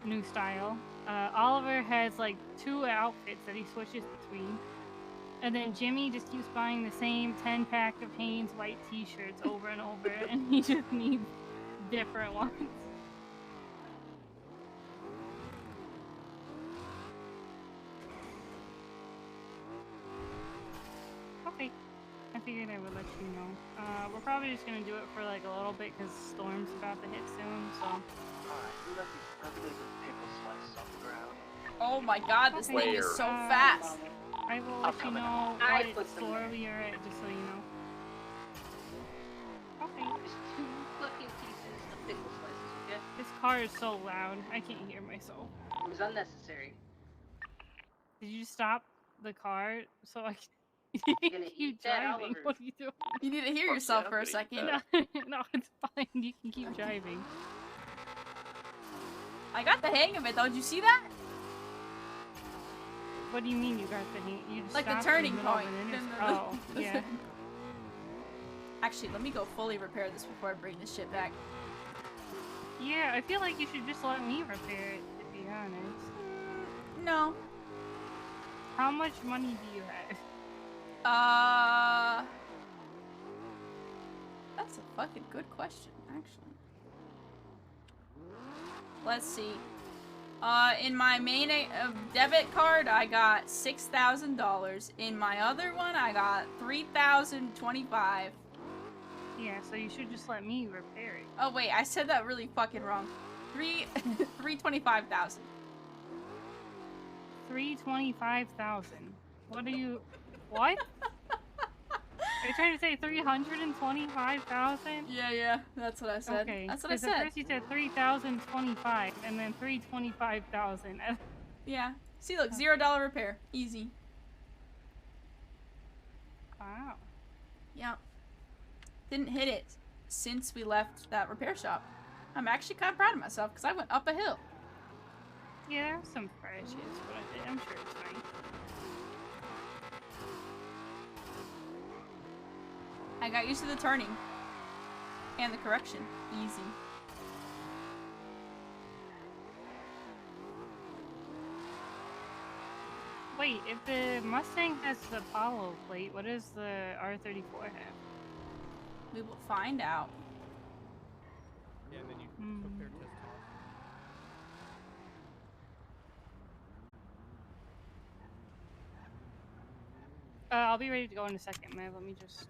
new style. Oliver has, like, 2 outfits that he switches between. And then Jimmy just keeps buying the same 10-pack of Hanes white t-shirts over and over, and he just needs different ones. Okay. I figured I would let you know. We're probably just gonna do it for like a little bit because storm's about to hit soon, so. Alright, who left these perfectly good pickle slices on the ground? Oh my god, this thing is Where? so fast. I will I'm let you coming. know I what put them store there. we are at, just so you know. Okay. There's 2 fucking pieces of pickle slices, okay? This car is so loud, I can't hear myself. It was unnecessary. Did you stop the car so I You're can gonna keep eat that, driving? Oliver. What are you doing? You need to hear Fuck yourself yeah, for a I'm gonna eat second. that. No, it's fine. You can keep driving. I got the hang of it though. Did you see that? What do you mean you got the hang? You just Like the stopped turning in the middle of point. an inter- No, no, Oh, no. yeah. Actually, let me go fully repair this before I bring this shit back. Yeah, I feel like you should just let me repair it, to be honest. No. How much money do you have? That's a fucking good question, actually. Let's see. In my main debit card, I got $6,000. In my other one, I got $3,025. Yeah, so you should just let me repair it. Oh wait, I said that really fucking wrong. 325,000. 325,000. What are you? What? Are you trying to say 325,000? Yeah, that's what I said. Okay. That's what I 'cause said. At first you said 3,025, and then 325,000. Yeah. See, look, $0 repair, easy. Wow. Yeah. Didn't hit it since we left that repair shop. I'm actually kind of proud of myself because I went up a hill. Yeah, there are some crashes, but I'm sure it's fine. I got used to the turning and the correction. Easy. Wait, if the Mustang has the Apollo plate, what does the R34 have? We will find out. Yeah, and then you prepare test I'll be ready to go in a second, man. Let me just